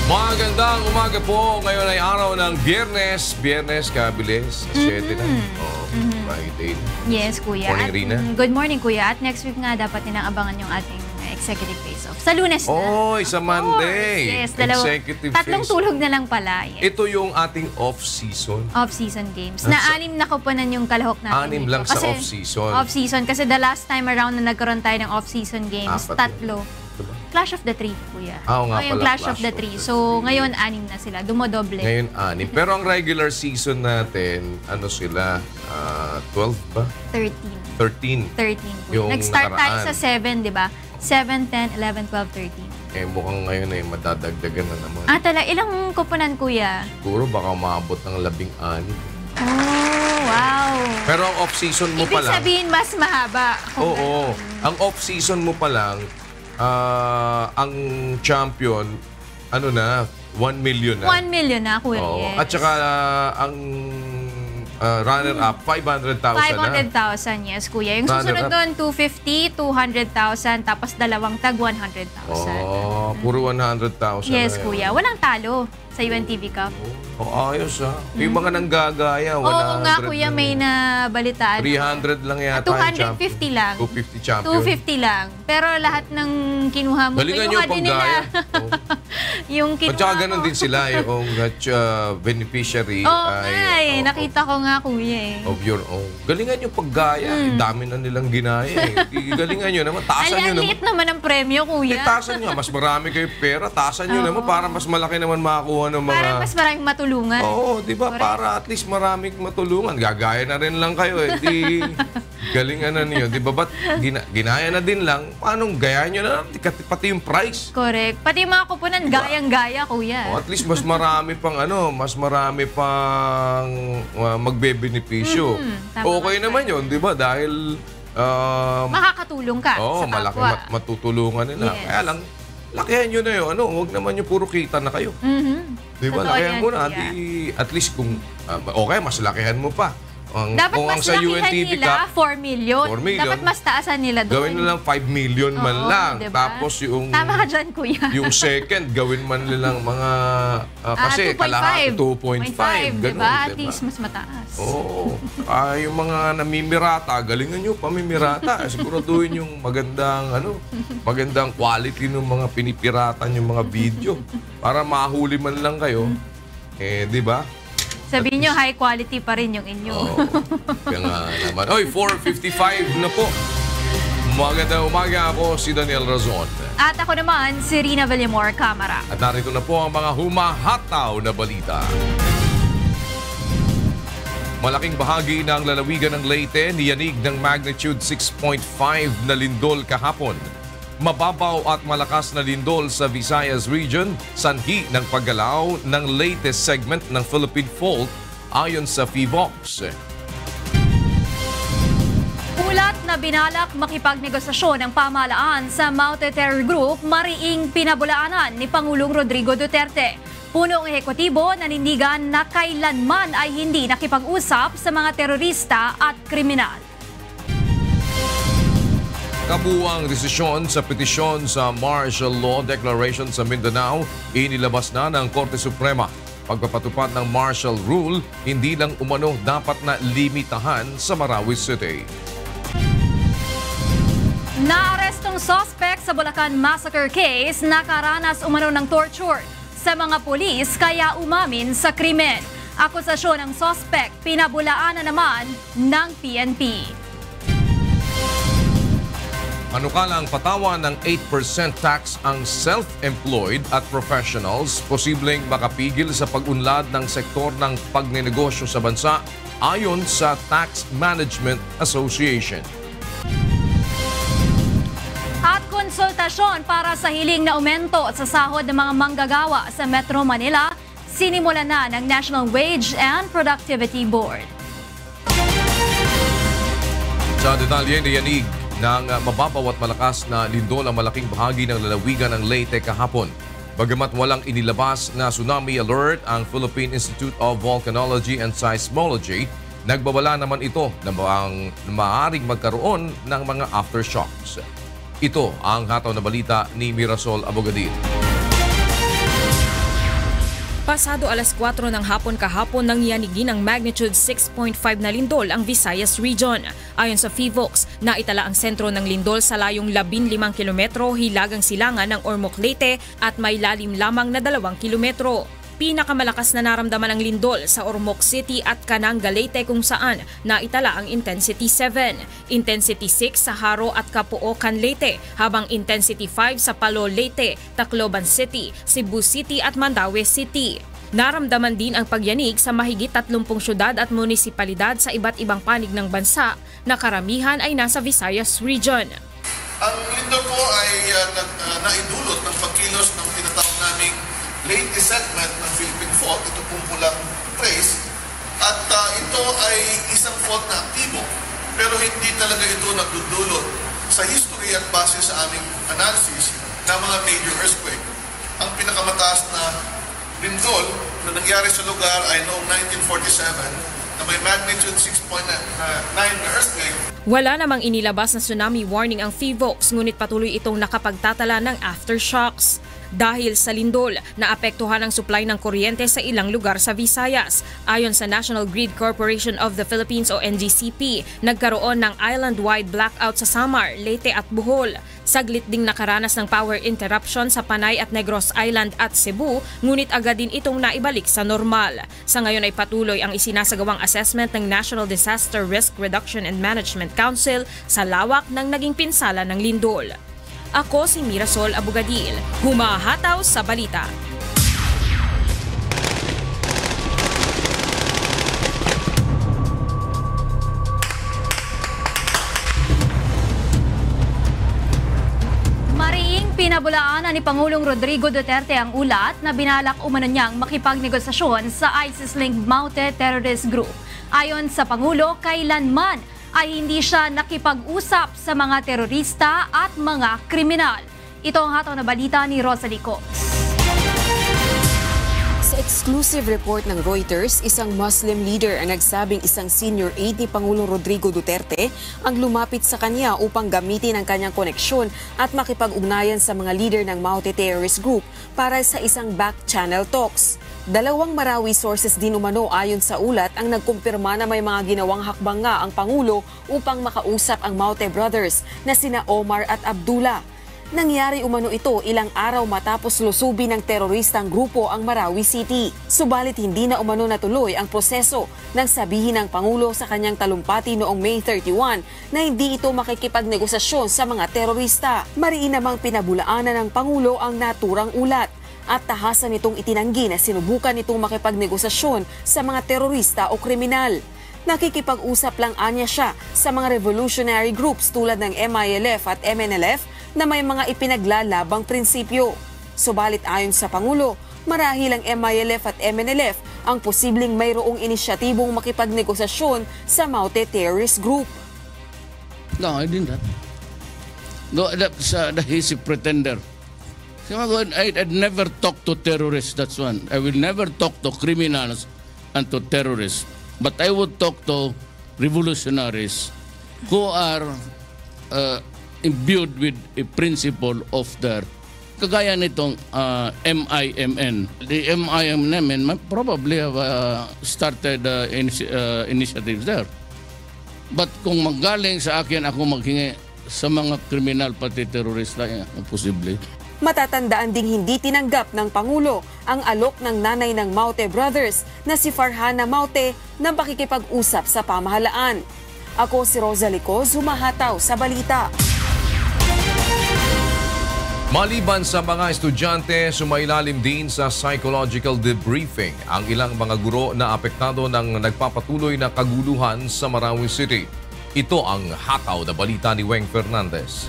Magandang umaga po. Ngayon ay araw ng Biyernes. Biyernes, kabilis. 7 na. Friday. Yes, Kuya. Morning, Rina. Good morning, Kuya. At next week nga dapat ninang-abangan yung ating executive face-off. Sa Lunes na. Oy, sa Monday. Yes, executive tatlong face-off. tulog na lang pala. Yes. Ito yung ating off-season. Off-season games. Na 6 na kuponan yung kalahok natin. 6 lang sa off-season. Off-season. Kasi the last time around na nagkaroon tayo ng off-season games, 3. Clash of the Three, Kuya. Oo nga yung pala, Clash of the Three. So, ngayon, 6 na sila. Dumodoble. Ngayon, 6. Pero ang regular season natin, ano sila? 12 ba? 13. 13. 13. Yung Nag-start tayo nakaraan. sa 7, di ba? 7, 10, 11, 12, 13. Mukhang ngayon ay madadagdagan na naman. Ilang kuponan, Kuya? Siguro baka maabot ng 16. Oh, wow. Pero ang off-season mo pa Ibig lang... sabihin, mas mahaba. Oo. Ang off-season mo pa lang, ang champion, 1 million na. 1 million na, Kuya. Oo. Yes. At saka ang runner-up, 500,000 na. 500,000, yes, Kuya. Yung susunod doon, 250, 200,000, tapos dalawang tag, 100,000. Puro 100,000 Yes, na yun. Kuya. Walang talo sa UNTV Cup. Ayos ha. Yung mga nanggagaya, 100 Oo nga, Kuya, lang. may nabalitaan. 300 lang yata yung champion. 250 lang. 250 champion. 250 lang. Pero lahat ng kinuha mo, Galingan nyo din panggaya. Yung kinuha At saka mo. ganun din sila, yung beneficiary Oo nga ay, nakita ko nga, Kuya of your own. Galingan nyo paggaya. Dami na nilang ginaya eh. Galingan nyo naman. Taasan nyo Ang naman. liit naman ang premyo, Kuya. Taasan nyo. Mas marami kayo pera. Taasan nyo naman para mas malaki naman makakuha ng mga... Para mas maraming matulungan. Oo, di ba? Para at least maraming matulungan. Gagaya na rin lang kayo eh. Di galingan na niyo. Di ba? Ba't ginaya na din lang? Paano gayaan nyo na lang? Pati yung price. Correct. Pati yung mga kuponan, gayang-gaya, Kuya. At least mas marami pang mas marami pang magbebenepisyo. Okay naman yun, di ba? Dahil Makakatulong ka sa malaki kapwa. matutulungan nila. Yes. Kaya lang, lakihan nyo na yun. Huwag naman yung puro kita na kayo. Di ba? Totoo Lakihan yan, mo na. Kuya. At least kung okay, mas lakihan mo pa. Dapat kung mas ang sa lakihan UNTV nila, Cup, 4 million. 4 million. Dapat mas taasan nila doon. gawin na lang 5 million man Oo, lang. diba? Tapos yung... Tama ka dyan, Kuya. Yung second, gawin man nilang mga... kasi 2.5. kalahati 2.5. Ganun, diba? At least mas mataas. Oo. Yung mga namimirata, galingan nyo pamimirata. Siguraduhin yung magandang quality ng mga pinipiratan yung mga video. Para mahuli man lang kayo. Di ba? Sabihin nyo, high quality pa rin yung inyo. Kaya nga naman. Oy, 4:55 na po. Magandang umaga, ako si Daniel Razon. At ako naman, si Rina Villamor Camara. At narito na po ang mga humahataw na balita. Malaking bahagi ng lalawigan ng Leyte niyanig ng magnitude 6.5 na lindol kahapon. Mababaw at malakas na lindol sa Visayas region, sanhi ng paggalaw ng latest segment ng Philippine Fault ayon sa PHIVOLCS. Ulat na binalak makipagnegosasyon ng pamahalaan sa Maute Terror Group, mariing pinabulaanan ni Pangulong Rodrigo Duterte. Punong ehekutibo nanindigan na kailanman ay hindi nakipag-usap sa mga terorista at kriminal. Kabuuang desisyon sa petisyon sa martial law declaration sa Mindanao, inilabas na ng Korte Suprema. Pagpapatupad ng martial rule, hindi lang umano dapat na limitahan sa Marawi City. Naarestong suspect sa Bulacan Massacre case, nakaranas umano ng torture sa mga pulis kaya umamin sa krimen. Akusasyon ng suspect, pinabulaanan naman ng PNP. Panukalang patawan ng 8% tax ang self-employed at professionals, posibleng makapigil sa pag-unlad ng sektor ng pagnenegosyo sa bansa ayon sa Tax Management Association. At konsultasyon para sa hiling na aumento sa sahod ng mga manggagawa sa Metro Manila, sinimulan na ng National Wage and Productivity Board. Sa detalye ni Yanig, ng mababaw at malakas na lindol ang malaking bahagi ng lalawigan ng Leyte kahapon. Bagamat walang inilabas na tsunami alert ang Philippine Institute of Volcanology and Seismology, nagbabala naman ito na maaaring magkaroon ng mga aftershocks. Ito ang hataw na balita ni Mirasol Abogadil. Pasado alas 4 ng hapon kahapon nangyayari ng magnitude 6.5 na lindol ang Visayas Region. Ayon sa PHIVOLCS, naitala ang sentro ng lindol sa layong 15 kilometro hilagang silangan ng Ormoc, Leyte at may lalim lamang na 2 kilometro. Pinakamalakas na naramdaman ang lindol sa Ormoc City at Cananga, Leyte kung saan naitala ang intensity 7, intensity 6 sa Haro at Capoocan, Leyte, habang intensity 5 sa Palo, Leyte, Tacloban City, Cebu City at Mandaue City. Naramdaman din ang pagyanig sa mahigit 30 syudad at munisipalidad sa iba't ibang panig ng bansa na karamihan ay nasa Visayas Region. Ang lindol po ay naidulot ng pagkilos ng tinatawag naming late settlement ng Philippine fault, ito pong pulang trace, at ito ay isang fault na aktibo, pero hindi talaga ito nagdudulot sa history at base sa aming analysis ng mga major earthquake. Ang pinakamataas na lindol na nangyari sa lugar ay noong 1947 na may magnitude 6.9 na earthquake. Wala namang inilabas na tsunami warning ang PHIVOLCS, ngunit patuloy itong nakapagtatala ng aftershocks. Dahil sa lindol, naapektuhan ang supply ng kuryente sa ilang lugar sa Visayas. Ayon sa National Grid Corporation of the Philippines o NGCP, nagkaroon ng island-wide blackout sa Samar, Leyte at Bohol. Saglit ding nakaranas ng power interruption sa Panay at Negros Island at Cebu, ngunit agad din itong naibalik sa normal. Sa ngayon ay patuloy ang isinasagawang assessment ng National Disaster Risk Reduction and Management Council sa lawak ng naging pinsala ng lindol. Ako si Mirasol Abugadil, humahataw sa balita. Mariing pinabulaanan ni Pangulong Rodrigo Duterte ang ulat na binalak umano niyang makipagnegosasyon sa ISIS-linked Maute Terrorist Group. Ayon sa Pangulo, kailanman ay hindi siya nakipag-usap sa mga terorista at mga kriminal. Ito ang hataw na balita ni Rosalie Cox. Sa exclusive report ng Reuters, isang Muslim leader ang nagsabing isang senior aide ni Pangulong Rodrigo Duterte ang lumapit sa kanya upang gamitin ang kanyang koneksyon at makipag-ugnayan sa mga leader ng Maute Terrorist Group para sa isang back-channel talks. Dalawang Marawi sources din umano ayon sa ulat ang nagkumpirma na may mga ginawang hakbang nga ang Pangulo upang makausap ang Maute brothers na sina Omar at Abdullah. Nangyari umano ito ilang araw matapos lusubin ng teroristang grupo ang Marawi City. Subalit hindi na umano natuloy ang proseso nang sabihin ng Pangulo sa kanyang talumpati noong May 31 na hindi ito makikipagnegosasyon sa mga terorista. Mariin namang pinabulaanan ng Pangulo ang naturang ulat at tahasan nitong itinanggi na sinubukan nitong makipagnegosasyon sa mga terorista o kriminal. Nakikipag-usap lang anya siya sa mga revolutionary groups tulad ng MILF at MNLF na may mga ipinaglalabang prinsipyo. Subalit ayon sa Pangulo, marahil ang MILF at MNLF ang posibleng mayroong inisyatibong makipagnegosasyon sa Maute Terrorist Group. No, I didn't. No, he's a pretender. I'd never talk to terrorists, that's one. I will never talk to criminals and to terrorists. But I would talk to revolutionaries who are imbued with a principle of their, kagaya nitong MIMN. The MIMN probably have started initiatives there. But kung magaling sa akin ako maghingi sa mga kriminal pati terorista, posible. Matatandaan ding hindi tinanggap ng Pangulo ang alok ng nanay ng Maute brothers na si Farhana Maute na makikipag-usap sa pamahalaan. Ako si Rosalie Cox, humahataw sa balita. Maliban sa mga estudyante, sumailalim din sa psychological debriefing ang ilang mga guro na apektado ng nagpapatuloy na kaguluhan sa Marawi City. Ito ang hataw na balita ni Weng Fernandez.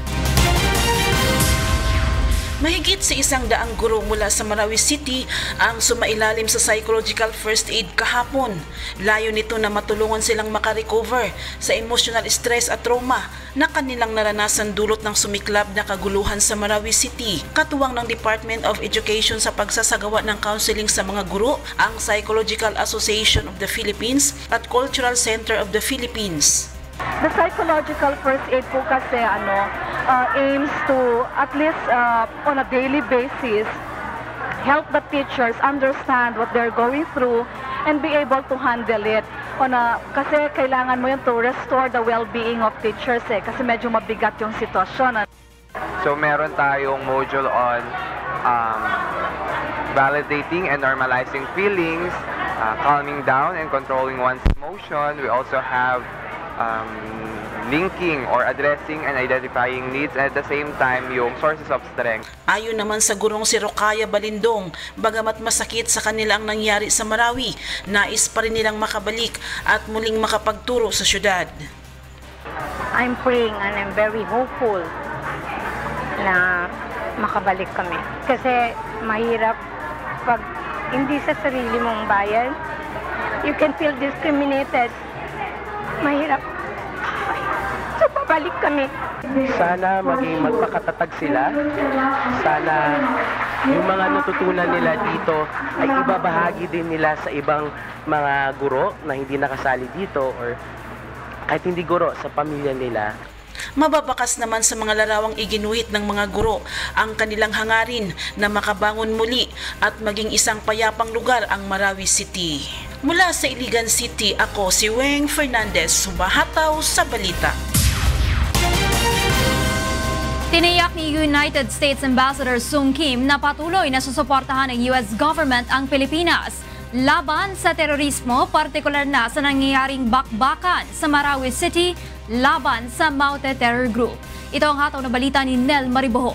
Mahigit sa 100 guro mula sa Marawi City ang sumailalim sa psychological first aid kahapon. Layo nito na matulungan silang makarecover sa emotional stress at trauma na kanilang naranasan dulot ng sumiklab na kaguluhan sa Marawi City. Katuwang ng Department of Education sa pagsasagawa ng counseling sa mga guro, ang Psychological Association of the Philippines at Cultural Center of the Philippines. The psychological first aid po kasi aims to at least on a daily basis help the teachers understand what they're going through and be able to handle it. Kasi kailangan mo yun to restore the well-being of teachers kasi medyo mabigat yung sitwasyon. So meron tayong module on validating and normalizing feelings, calming down and controlling one's emotion. We also have linking or addressing and identifying needs, and at the same time yung sources of strength. Ayon naman sa gurong si Rokaya Balindong, bagamat masakit sa kanila ang nangyari sa Marawi, nais pa rin nilang makabalik at muling makapagturo sa syudad. I'm praying and I'm very hopeful na makabalik kami. Kasi mahirap pag hindi sa sarili mong bayan. You can feel discriminated. Mahirap. So, babalik kami. Sana maging magpakatatag sila. Sana yung mga natutunan nila dito ay ibabahagi din nila sa ibang mga guro na hindi nakasali dito or kahit hindi guro sa pamilya nila. Mababakas naman sa mga larawang iginuhit ng mga guro ang kanilang hangarin na makabangon muli at maging isang payapang lugar ang Marawi City. Mula sa Iligan City, ako si Weng Fernandez, sumahataw sa balita. Tiniyak ni United States Ambassador Sung Kim na patuloy na susuportahan ng US government ang Pilipinas laban sa terorismo, partikular na sa nangyayaring bakbakan sa Marawi City laban sa Maute Terror Group. Ito ang hataw na balita ni Nel Mariboho.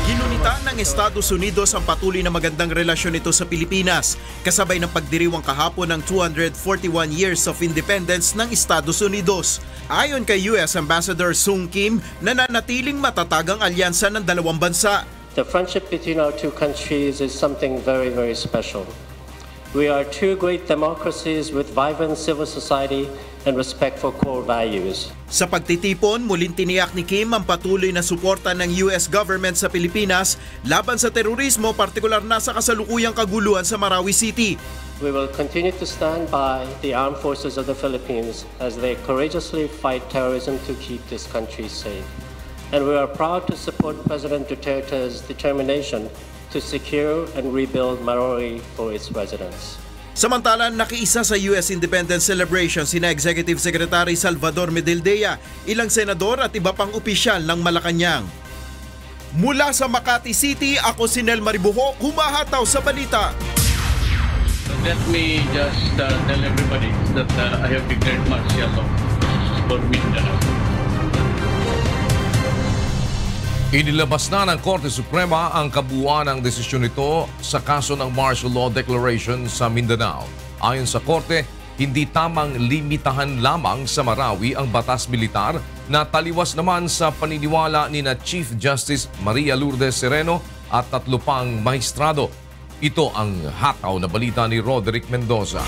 Ginunita ng Estados Unidos ang patuloy na magandang relasyon nito sa Pilipinas, kasabay ng pagdiriwang kahapon ng 241 years of independence ng Estados Unidos. Ayon kay US Ambassador Sung Kim, nananatiling matatag ang alyansa ng dalawang bansa. The friendship between our two countries is something very, very special. We are two great democracies with vibrant civil society and respect for core values. Sa pagtitipon, muling tiniyak ni Kim ang patuloy na suporta ng US government sa Pilipinas laban sa terorismo, partikular na sa kasalukuyang kaguluhan sa Marawi City. We will continue to stand by the armed forces of the Philippines as they courageously fight terrorism to keep this country safe. And we are proud to support President Duterte's determination to secure and rebuild Marawi for its residents. Samantalang nakiisa sa US Independence Celebration sina Executive Secretary Salvador Medaldea, ilang senador at iba pang opisyal ng Malacanang. Mula sa Makati City, ako si Nel Mariboho, humahataw sa balita. Let me just tell everybody that I have declared martial law for Mindanao. Inilabas na ng Korte Suprema ang kabuuan ng desisyon nito sa kaso ng martial law declaration sa Mindanao. Ayon sa Korte, hindi tamang limitahan lamang sa Marawi ang batas militar na taliwas naman sa paniniwala ni na Chief Justice Maria Lourdes Sereno at 3 pang maestrado. Ito ang hataw na balita ni Roderick Mendoza.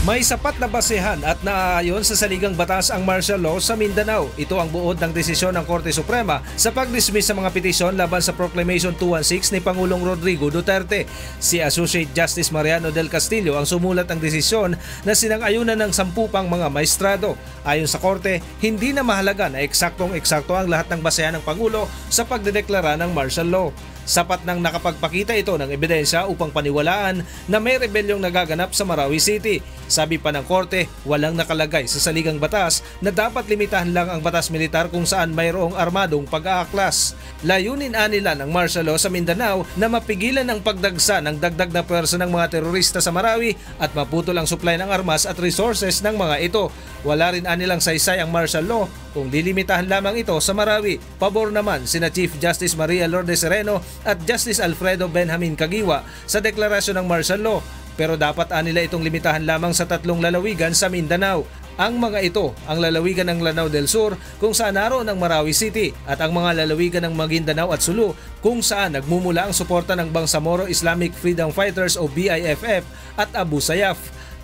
May sapat na basehan at naaayon sa saligang batas ang martial law sa Mindanao. Ito ang buod ng desisyon ng Korte Suprema sa pag-dismiss sa mga petisyon laban sa Proclamation 216 ni Pangulong Rodrigo Duterte. Si Associate Justice Mariano del Castillo ang sumulat ng desisyon na sinang-ayunan ng 10 pang mga maestrado. Ayon sa Korte, hindi na mahalaga na eksaktong-eksakto ang lahat ng basehan ng Pangulo sa pagdedeklara ng martial law. Sapat nang nakapagpakita ito ng ebidensya upang paniwalaan na may rebelyong nagaganap sa Marawi City. Sabi pa ng Korte, walang nakalagay sa saligang batas na dapat limitahan lang ang batas militar kung saan mayroong armadong pag-aaklas. Layunin nila ng martial law sa Mindanao na mapigilan ang pagdagsa ng dagdag na pwersa ng mga terorista sa Marawi at maputol ang supply ng armas at resources ng mga ito. Wala rin anilang saysay ang martial law kung lilimitahan lamang ito sa Marawi. Pabor naman sina Chief Justice Maria Lourdes Sereno at Justice Alfredo Benjamin Caguiwa sa deklarasyon ng martial law, pero dapat nila itong limitahan lamang sa 3 lalawigan sa Mindanao. Ang mga ito, ang lalawigan ng Lanao del Sur kung saan naroon ang Marawi City at ang mga lalawigan ng Maguindanao at Sulu kung saan nagmumula ang suporta ng Bangsamoro Islamic Freedom Fighters o BIFF at Abu Sayyaf.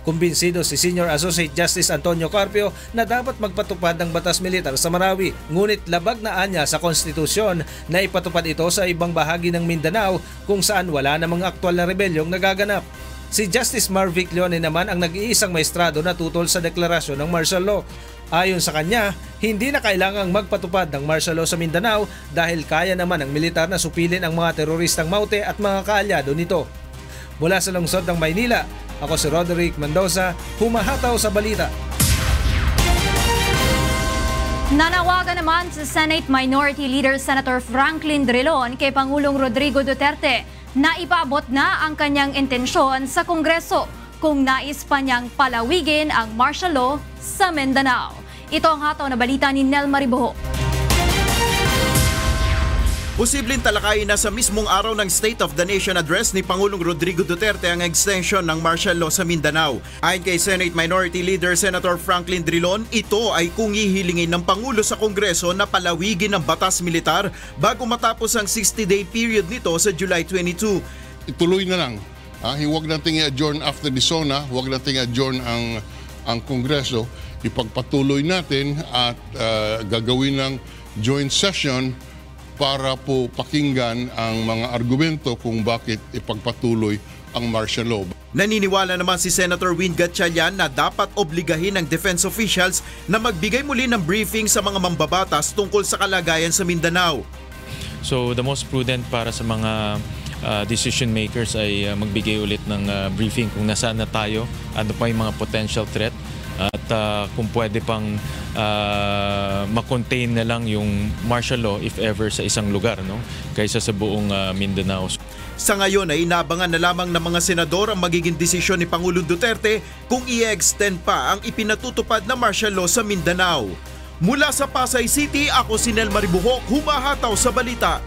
Kumbinsido si Senior Associate Justice Antonio Carpio na dapat magpatupad ng batas militar sa Marawi, ngunit labag na anya sa konstitusyon na ipatupad ito sa ibang bahagi ng Mindanao kung saan wala namang aktwal na rebelyong nagaganap. Si Justice Marvic Leone naman ang nag-iisang maestrado na tutol sa deklarasyon ng martial law. Ayon sa kanya, hindi na kailangang magpatupad ng martial law sa Mindanao dahil kaya naman ng militar na supilin ang mga teroristang Maute at mga kaalyado nito. Mula sa lungsod ng Maynila, ako si Roderick Mendoza, humahataw sa balita. Nanawagan naman sa Senate Minority Leader Senator Franklin Drilon kay Pangulong Rodrigo Duterte na ipaabot na ang kanyang intensyon sa Kongreso kung nais pa niyang palawigin ang martial law sa Mindanao. Ito ang hataw na balita ni Nel Mariboho. Posibleng talakayin na sa mismong araw ng State of the Nation Address ni Pangulong Rodrigo Duterte ang extension ng martial law sa Mindanao. Ayon kay Senate Minority Leader Senator Franklin Drilon, ito ay kung hihilingin ng Pangulo sa Kongreso na palawigin ang batas militar bago matapos ang 60-day period nito sa July 22. Ituloy na lang. Huwag nating i-adjourn after the SONA, huwag nating i-adjourn ang Kongreso. Ipagpatuloy natin at gagawin ng joint session para po pakinggan ang mga argumento kung bakit ipagpatuloy ang martial law. Naniniwala naman si Senator Win Gatchalian na dapat obligahin ng defense officials na magbigay muli ng briefing sa mga mambabatas tungkol sa kalagayan sa Mindanao. So the most prudent para sa mga decision makers ay magbigay ulit ng briefing kung nasaan na tayo, ano pa yung mga potential threat, at kung pwede pang ma-contain na lang yung martial law if ever sa isang lugar, no? Kaysa sa buong Mindanao. Sa ngayon ay inaabangan na lamang ng mga senador ang magiging desisyon ni Pangulong Duterte kung i-extend pa ang ipinatutupad na martial law sa Mindanao. Mula sa Pasay City, ako si Nel Maribuhok, humahataw sa balita.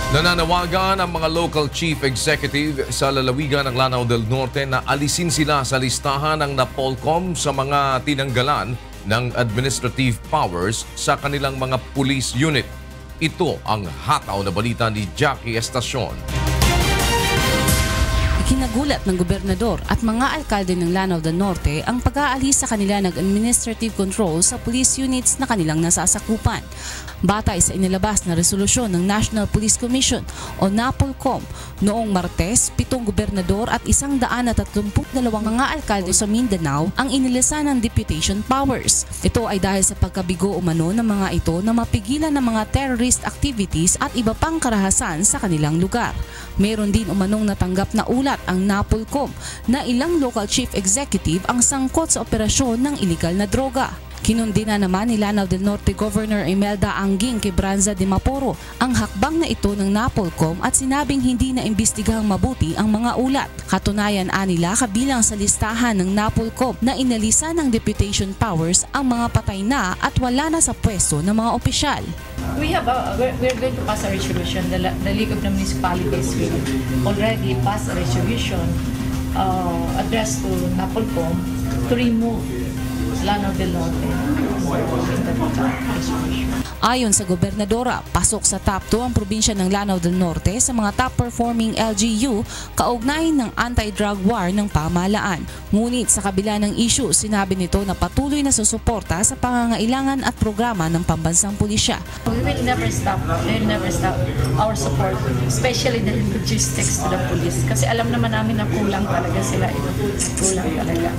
Nananawagan ang mga local chief executive sa lalawigan ng Lanao del Norte na alisin sila sa listahan ng NAPOLCOM sa mga tinanggalan ng administrative powers sa kanilang mga police unit. Ito ang hataw na balita ni Jackie Estacion. Kinagulat ng gobernador at mga alkalde ng Lanao del Norte ang pag-aalis sa kanila ng administrative control sa police units na kanilang nasasakupan. Batay sa inilabas na resolusyon ng National Police Commission o NAPOLCOM noong Martes, 7 gobernador at 132 mga alkalde sa Mindanao ang inilisan ng deputation powers. Ito ay dahil sa pagkabigo umano ng mga ito na mapigilan ng mga terrorist activities at iba pang karahasan sa kanilang lugar. Meron din umanong natanggap na ulat ang NAPOLCOM na ilang local chief executive ang sangkot sa operasyon ng iligal na droga. Kinundina naman ni Lanao del Norte Governor Imelda Anguing Quebranza de Maporo ang hakbang na ito ng NAPOLCOM at sinabing hindi na imbestigahang mabuti ang mga ulat. Katunayan nila kabilang sa listahan ng NAPOLCOM na inalisa ng deputation powers ang mga patay na at wala na sa pwesto ng mga opisyal. We're going to pass a resolution. The League of the Municipalities will already pass a resolution addressed to NAPOLCOM to remove Lanao del Norte. Ayon sa gobernadora, pasok sa top 2 ang probinsya ng Lanao del Norte sa mga top-performing LGU kaugnay ng anti-drug war ng pamahalaan. Ngunit sa kabila ng issue, sinabi nito na patuloy na susuporta sa pangangailangan at programa ng pambansang pulisya. We will never stop our support, especially the logistics to the police. Kasi alam naman namin na kulang talaga sila. Kulang talaga.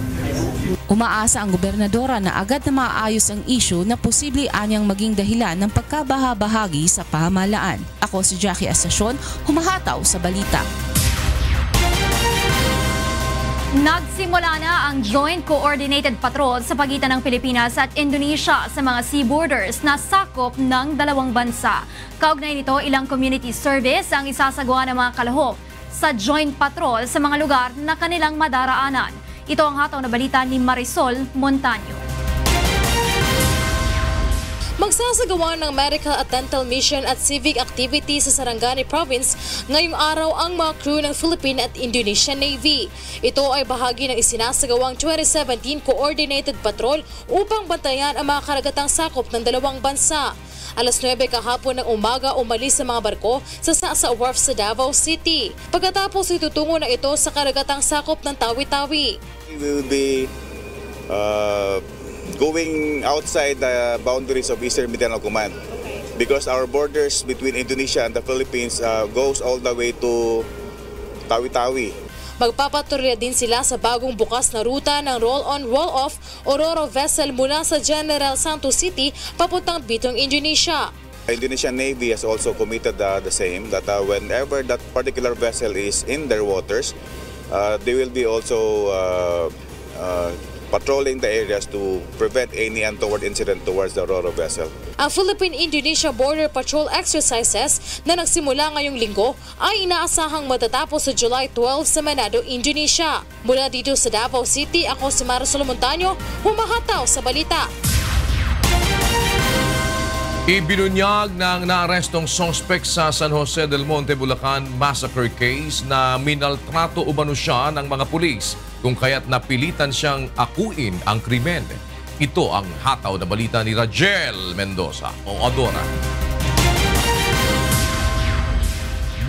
Umaasa ang gobernadora na agad na maayos ang issue na posible anyang maging dahilan ng pagkabahabahagi sa pamahalaan. Ako si Jackie Estacion, humahataw sa balita. Nagsimula na ang Joint Coordinated Patrol sa pagitan ng Pilipinas at Indonesia sa mga sea borders na sakop ng dalawang bansa. Kaugnay nito, ilang community service ang isasagawa ng mga kalahok sa joint patrol sa mga lugar na kanilang madaraanan. Ito ang hataw na balita ni Marisol Montaño. Magsasagawa ng medical at dental mission at civic activities sa Sarangani Province ngayong araw ang mga crew ng Philippine at Indonesian Navy. Ito ay bahagi ng isinasagawang 2017 Coordinated Patrol upang bantayan ang mga karagatang sakop ng dalawang bansa. Alas 9 kahapon ng umaga umalis sa mga barko sa Sasa Wharf sa Davao City. Pagkatapos itutungo na ito sa karagatang sakop ng Tawi-Tawi. We will be going outside the boundaries of Eastern Mindanao Command because our borders between Indonesia and the Philippines goes all the way to Tawi-Tawi. Magpapatrolya din sila sa bagong bukas na ruta ng roll-on, roll-off o Ro-Ro vessel mula sa General Santos City papuntang Bitong, Indonesia. Indonesian Navy has also committed the same, that whenever that particular vessel is in their waters, they will be also patrolling the areas to prevent any untoward incident towards the Ro-Ro vessel. Ang Philippine-Indonesia Border Patrol exercises na nagsimula ngayong linggo ay inaasahang matatapos sa July 12 sa Manado, Indonesia. Mula dito sa Davao City, ako si Marisol Montaño, humahataw sa balita. Ibinunyag ng naarestong suspect sa San Jose del Monte, Bulacan massacre case na minaltrato umano siya ng mga pulis kung kaya't napilitan siyang akuin ang krimen. Ito ang hataw na balita ni Rajel Mendoza o Adora.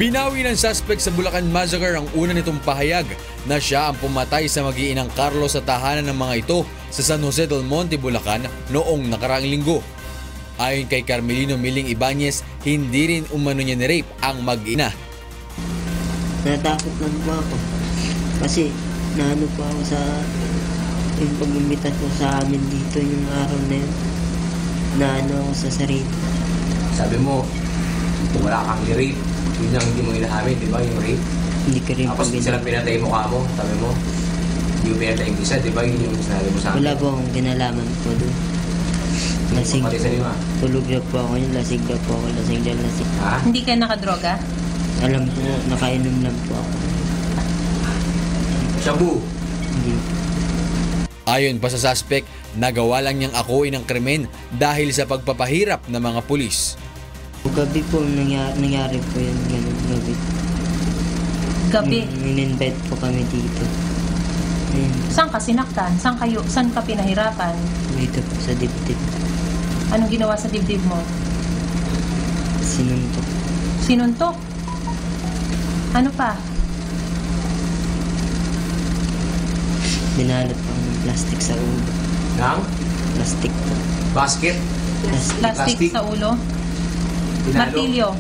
Binawi ng suspect sa Bulacan massacre ang una nitong pahayag na siya ang pumatay sa mag-iinang Carlos sa tahanan ng mga ito sa San Jose del Monte, Bulacan noong nakaraang linggo. Ayon kay Carmelino Miling Ibanez, hindi rin umano niya ni-rape ang mag-ina. Natakot lang po ako kasi naano po ako sa yung pag-imbita po sa amin dito yung araw na yun. Naano ako sa sarili. Sabi mo, wala kang ni-rape. Yun ang hindi mo inahamin, di ba? Yung rape. Hindi ka rin tapos sila pinatay mo ka mo, sabi mo. Hindi mo pinatay yung isa, di ba? Yun yung sinabi mo sa amin. Wala po akong kinalaman po doon. Lasing po. Tulog na po ako yun. Lasing na po ako. Lasing na lasing. Ha? Hindi ka nakadroga? Alam po, nakainom lang po ako. Shabu? Hindi. Ayon pa sa suspect, nagawa lang niyang akuin ang krimen dahil sa pagpapahirap ng mga pulis. Gabi po nangyari po yun. Ganun, gabi. Gabi? In-invite po kami dito. Ayun. Saan ka sinaktan? Saan ka pinahirapan? Dito po sa dibdib. Anong ginawa sa dibdib mo? Sinuntok. Sinuntok? Ano pa? Binalot po ng plastic sa ulo. Nang? Plastic po. Basket? Plastic sa ulo? Martilyo?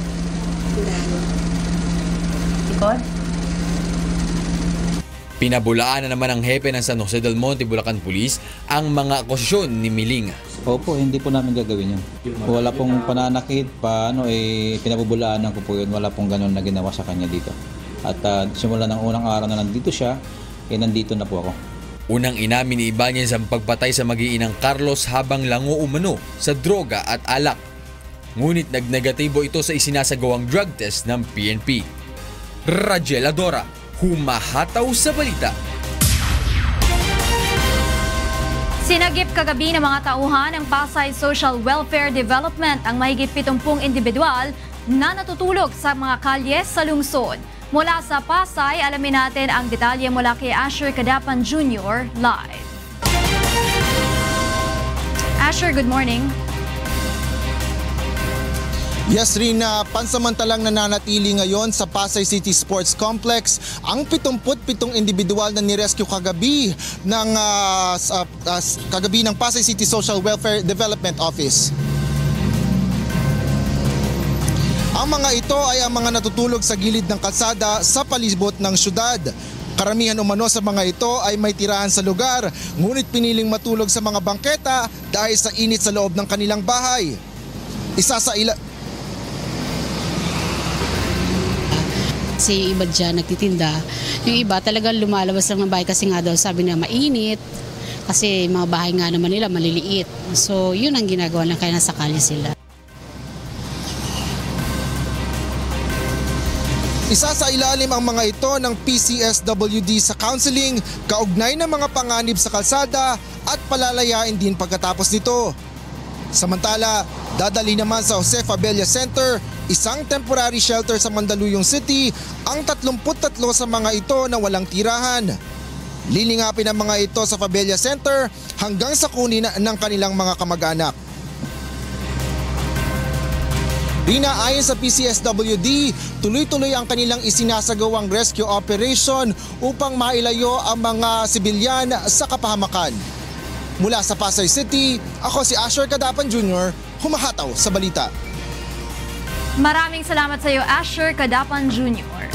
Ikot? Pinabulaan na naman ang hepe ng San Jose del Monte, Bulacan Police ang mga akusasyon ni Miling. Opo, hindi po namin gagawin yun. Wala pong pananakit, pinabubulaanan ko po yun. Wala pong ganun na ginawa sa kanya dito. At simula ng unang araw na nandito siya, nandito na po ako. Unang inamin ni Ibanez ang pagpatay sa mag-iinang Carlos habang lango umano sa droga at alak. Ngunit nagnegatibo ito sa isinasagawang drug test ng PNP. Rajel Adora, humahataw sa balita. Sinagip kagabi ng mga tauhan ng Pasay Social Welfare Development ang mahigit 70 individual na natutulog sa mga kalye sa lungsod. Mula sa Pasay, alamin natin ang detalye mula kay Asher Cadapan Jr. live. Asher, good morning. Yes, Rina, pansamantalang nananatili ngayon sa Pasay City Sports Complex ang 77 individual na nirescue kagabi ng Pasay City Social Welfare Development Office. Ang mga ito ay ang mga natutulog sa gilid ng kalsada sa palibot ng syudad. Karamihan umano sa mga ito ay may tirahan sa lugar, ngunit piniling matulog sa mga bangketa dahil sa init sa loob ng kanilang bahay. Kasi iba dyan nagtitinda. Yung iba talagang lumalabas lang ng bahay kasi nga daw sabi na mainit. Kasi mga bahay nga naman nila maliliit. So yun ang ginagawa na kaya nasa kalye sila. Isa sa ilalim ang mga ito ng PCSWD sa counseling, kaugnay ng mga panganib sa kalsada at palalayain din pagkatapos nito. Samantala, dadali naman sa Jose Fabella Center, isang temporary shelter sa Mandaluyong City, ang 33 sa mga ito na walang tirahan. Lilingapin ang mga ito sa Fabella Center hanggang sa kunin ng kanilang mga kamag-anak. Rina, ayon sa PCSWD, tuloy-tuloy ang kanilang isinasagawang rescue operation upang mailayo ang mga sibilyan sa kapahamakan. Mula sa Pasay City, ako si Asher Cadapan Jr., humahataw sa balita. Maraming salamat sa iyo, Asher Cadapan Jr.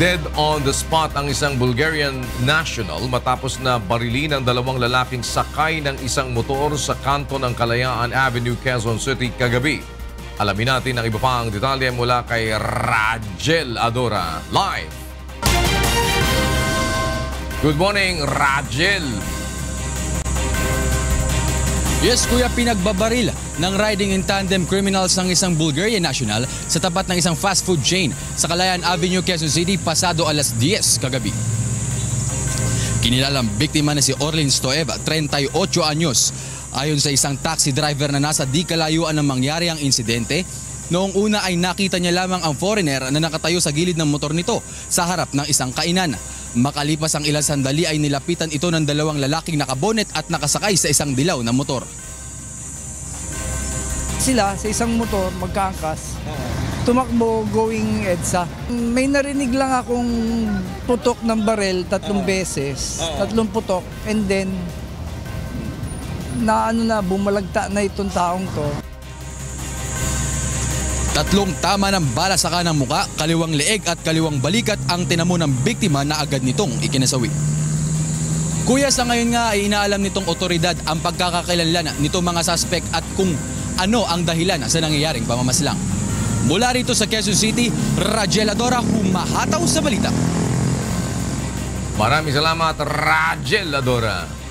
Dead on the spot ang isang Bulgarian national matapos na barilin ng dalawang lalaking sakay ng isang motor sa kanto ng Kalayaan Avenue, Quezon City kagabi. Alamin natin ang iba pang detalye mula kay Rajel Adora. Live! Good morning, Rajel! Yes, kuya, pinagbabaril ng riding in tandem criminals ng isang Bulgarian national sa tapat ng isang fast food chain sa Kalayaan Avenue, Quezon City, pasado alas 10 kagabi. Kinilalang biktima na si Orlin Stoeva, 38 anyos. Ayon sa isang taxi driver na nasa di kalayuan ng mangyari ang insidente, noong una ay nakita niya lamang ang foreigner na nakatayo sa gilid ng motor nito sa harap ng isang kainan. Makalipas ang ilang sandali ay nilapitan ito ng dalawang lalaking nakabonet at nakasakay sa isang dilaw na motor. Sila sa isang motor magkaangkas, tumakbo going EDSA. May narinig lang akong putok ng barel 3 beses, 3 putok, and then bumalagta na itong taong to. 3 tama ng bala sa kanang muka, kaliwang leeg at kaliwang balikat ang tinamo ng biktima na agad nitong ikinasawi. Kuya, sa ngayon nga ay inaalam nitong otoridad ang pagkakakilanlan nitong mga suspect at kung ano ang dahilan sa nangyayaring pamamaslang. Mula rito sa Quezon City, Rajel Adora, humahataw sa balita. Maraming salamat, Rajel Adora.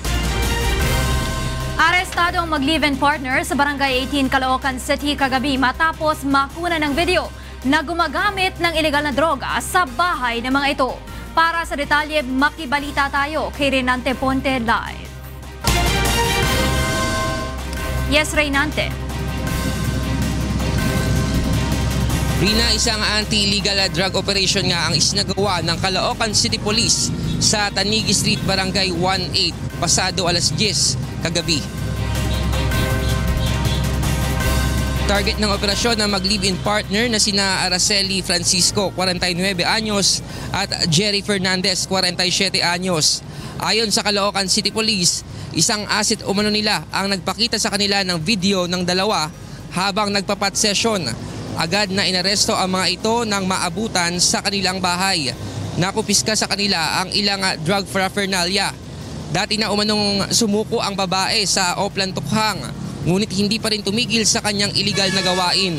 Arestado ang mag-live-in partner sa Barangay 18, Caloocan City kagabi matapos makuna ng video na gumagamit ng ilegal na droga sa bahay ng mga ito. Para sa detalye, makibalita tayo kay Reynante Ponte live. Yes, Reynante. Rina, isang anti-illegal drug operation nga ang isinagawa ng Caloocan City Police sa Tanigi Street, Barangay 18, pasado alas 10 kagabi. Target ng operasyon ng mag-live-in partner na sina Araceli Francisco, 49 anyos, at Jerry Fernandez, 47 anyos. Ayon sa Caloocan City Police, isang asset umano nila ang nagpakita sa kanila ng video ng dalawa habang nagpapat session. Agad na inaresto ang mga ito nang maabutan sa kanilang bahay. Nakupiska sa kanila ang ilang drug paraphernalia. Dati na umanong sumuko ang babae sa Oplan Tukhang, ngunit hindi pa rin tumigil sa kanyang iligal na gawain.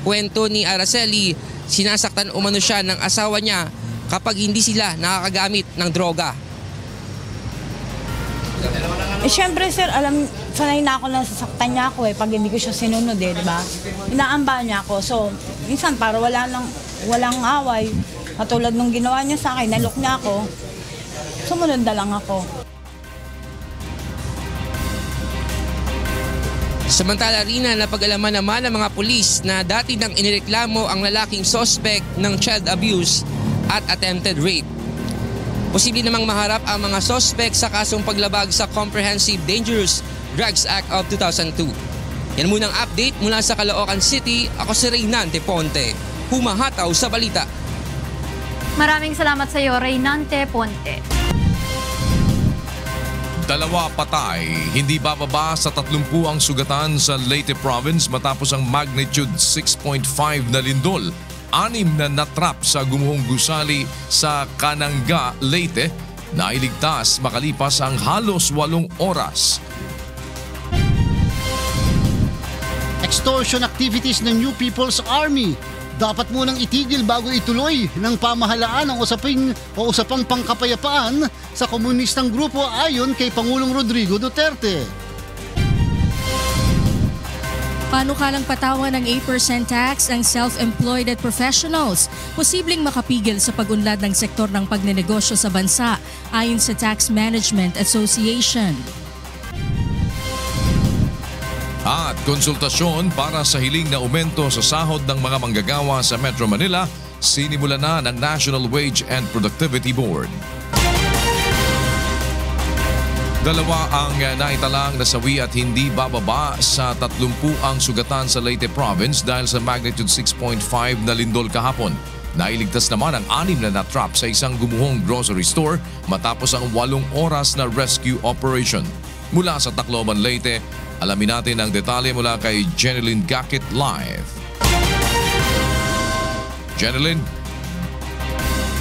Kwento ni Araceli, sinasaktan umano siya ng asawa niya kapag hindi sila nakakagamit ng droga. Siyempre sir, sanay na ako na sasaktan niya ako pag hindi ko siya sinunod di ba? Inaamba niya ako. So, minsan para walang away, katulad nung ginawa niya sa akin, nalok niya ako, sumunod na lang ako. Samantala, Rina, napag-alaman naman ng mga pulis na dati nang inireklamo ang lalaking suspect ng child abuse at attempted rape. Posible namang maharap ang mga suspect sa kasong paglabag sa Comprehensive Dangerous Drugs Act of 2002. Yan munang update mula sa Caloocan City. Ako si Reynante Ponte, humahataw sa balita. Maraming salamat sa iyo, Reynante Ponte. 2 patay, hindi bababa sa 30 ang sugatan sa Leyte Province matapos ang magnitude 6.5 na lindol. 6 na natrap sa gumuhong gusali sa Kananga, Leyte, na iligtas makalipas ang halos 8 oras. Extortion activities ng New People's Army dapat munang itigil bago ituloy ng pamahalaan ang usapang pangkapayapaan sa komunistang grupo ayon kay Pangulong Rodrigo Duterte. Panukalang patawan ng 8% tax ang self-employed at professionals. Posibleng makapigil sa pag-unlad ng sektor ng pagnenegosyo sa bansa ayon sa Tax Management Association. At konsultasyon para sa hiling na aumento sa sahod ng mga manggagawa sa Metro Manila, sinimula na ng National Wage and Productivity Board. 2 ang naitalang nasawi at hindi bababa sa 30 ang sugatan sa Leyte Province dahil sa magnitude 6.5 na lindol kahapon. Nailigtas naman ang 6 na natrap sa isang gumuhong grocery store matapos ang 8 oras na rescue operation. Mula sa Tacloban, Leyte, alamin natin ang detalye mula kay Jeneline Gakit live. Jeneline?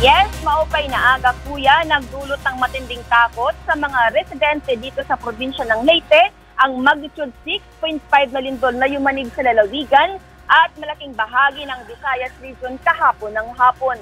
Yes, maupay na aga kuya, nagdulot ng matinding takot sa mga residente dito sa probinsya ng Leyte ang magnitude 6.5 na lindol na yumanig sa lalawigan at malaking bahagi ng Visayas region kahapon ng hapon.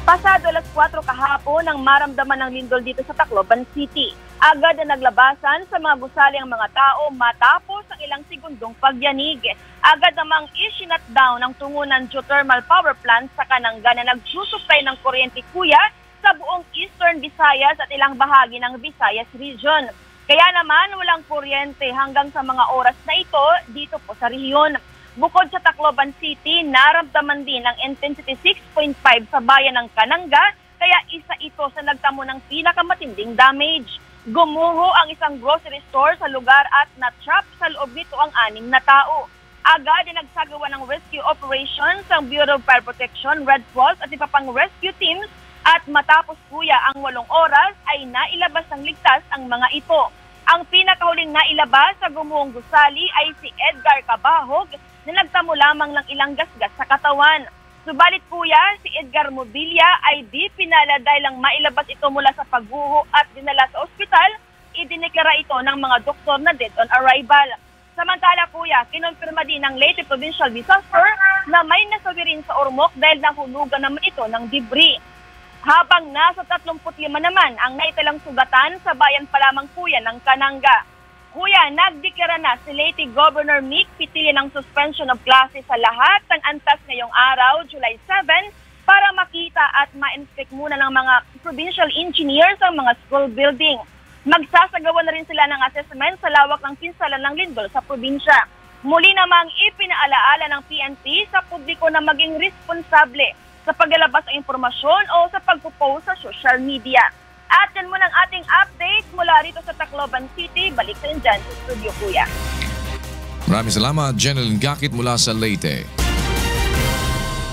Pasado alas 4 kahapon nang maramdaman ng lindol dito sa Tacloban City. Agad na naglabasan sa mga gusali ang mga tao matapos ang ilang segundong pagyanig. Agad namang i-shut down ang tungunan geothermal power plant sa Kananga na nagsusupply ng kuryente kuya sa buong Eastern Visayas at ilang bahagi ng Visayas region. Kaya naman walang kuryente hanggang sa mga oras na ito dito po sa rehiyon. Bukod sa Tacloban City, naramdaman din ang intensity 6.5 sa bayan ng Kananga, kaya isa ito sa nagtamo ng pinakamatinding damage. Gumuho ang isang grocery store sa lugar at na-trap sa loob nito ang 6 na tao. Agad ay nagsagawa ng rescue operations ang Bureau of Fire Protection, Red Cross at iba pang rescue teams at matapos kuya ang 8 oras ay nailabas ng ligtas ang mga ito. Ang pinakahuling nailabas sa gumuhong gusali ay si Edgar Cabahog na nagtamo lamang ng ilang gasgas sa katawan. Subalit kuya, si Edgar Mobilia ay di pinala dahil lang mailabas ito mula sa pagguho at dinala sa ospital, idineklara ito ng mga doktor na dead on arrival. Samantala kuya, kinumpirma din ng Leyte Provincial Disaster na may nasawi rin sa Ormoc dahil nahulugan naman ito ng debris. Habang nasa 35 naman ang naitalang sugatan sa bayan pa lamang kuya ng Kananga. Kuya, nagdeklara na si Leyte Governor Mick Pitilla ng suspension of classes sa lahat ng antas ngayong araw, July 7, para makita at ma-inspect muna ng mga provincial engineers ang mga school building. Magsasagawa na rin sila ng assessment sa lawak ng pinsalan ng lindol sa probinsya. Muli namang ipinaalaala ng PNP sa publiko na maging responsable sa paglalabas ng impormasyon o sa pagpo-post sa social media. At yan muna ang ating update mula rito sa Tacloban City. Balik sa dyan sa studio, kuya. Maraming salamat, Jeneline Gakit mula sa Leyte.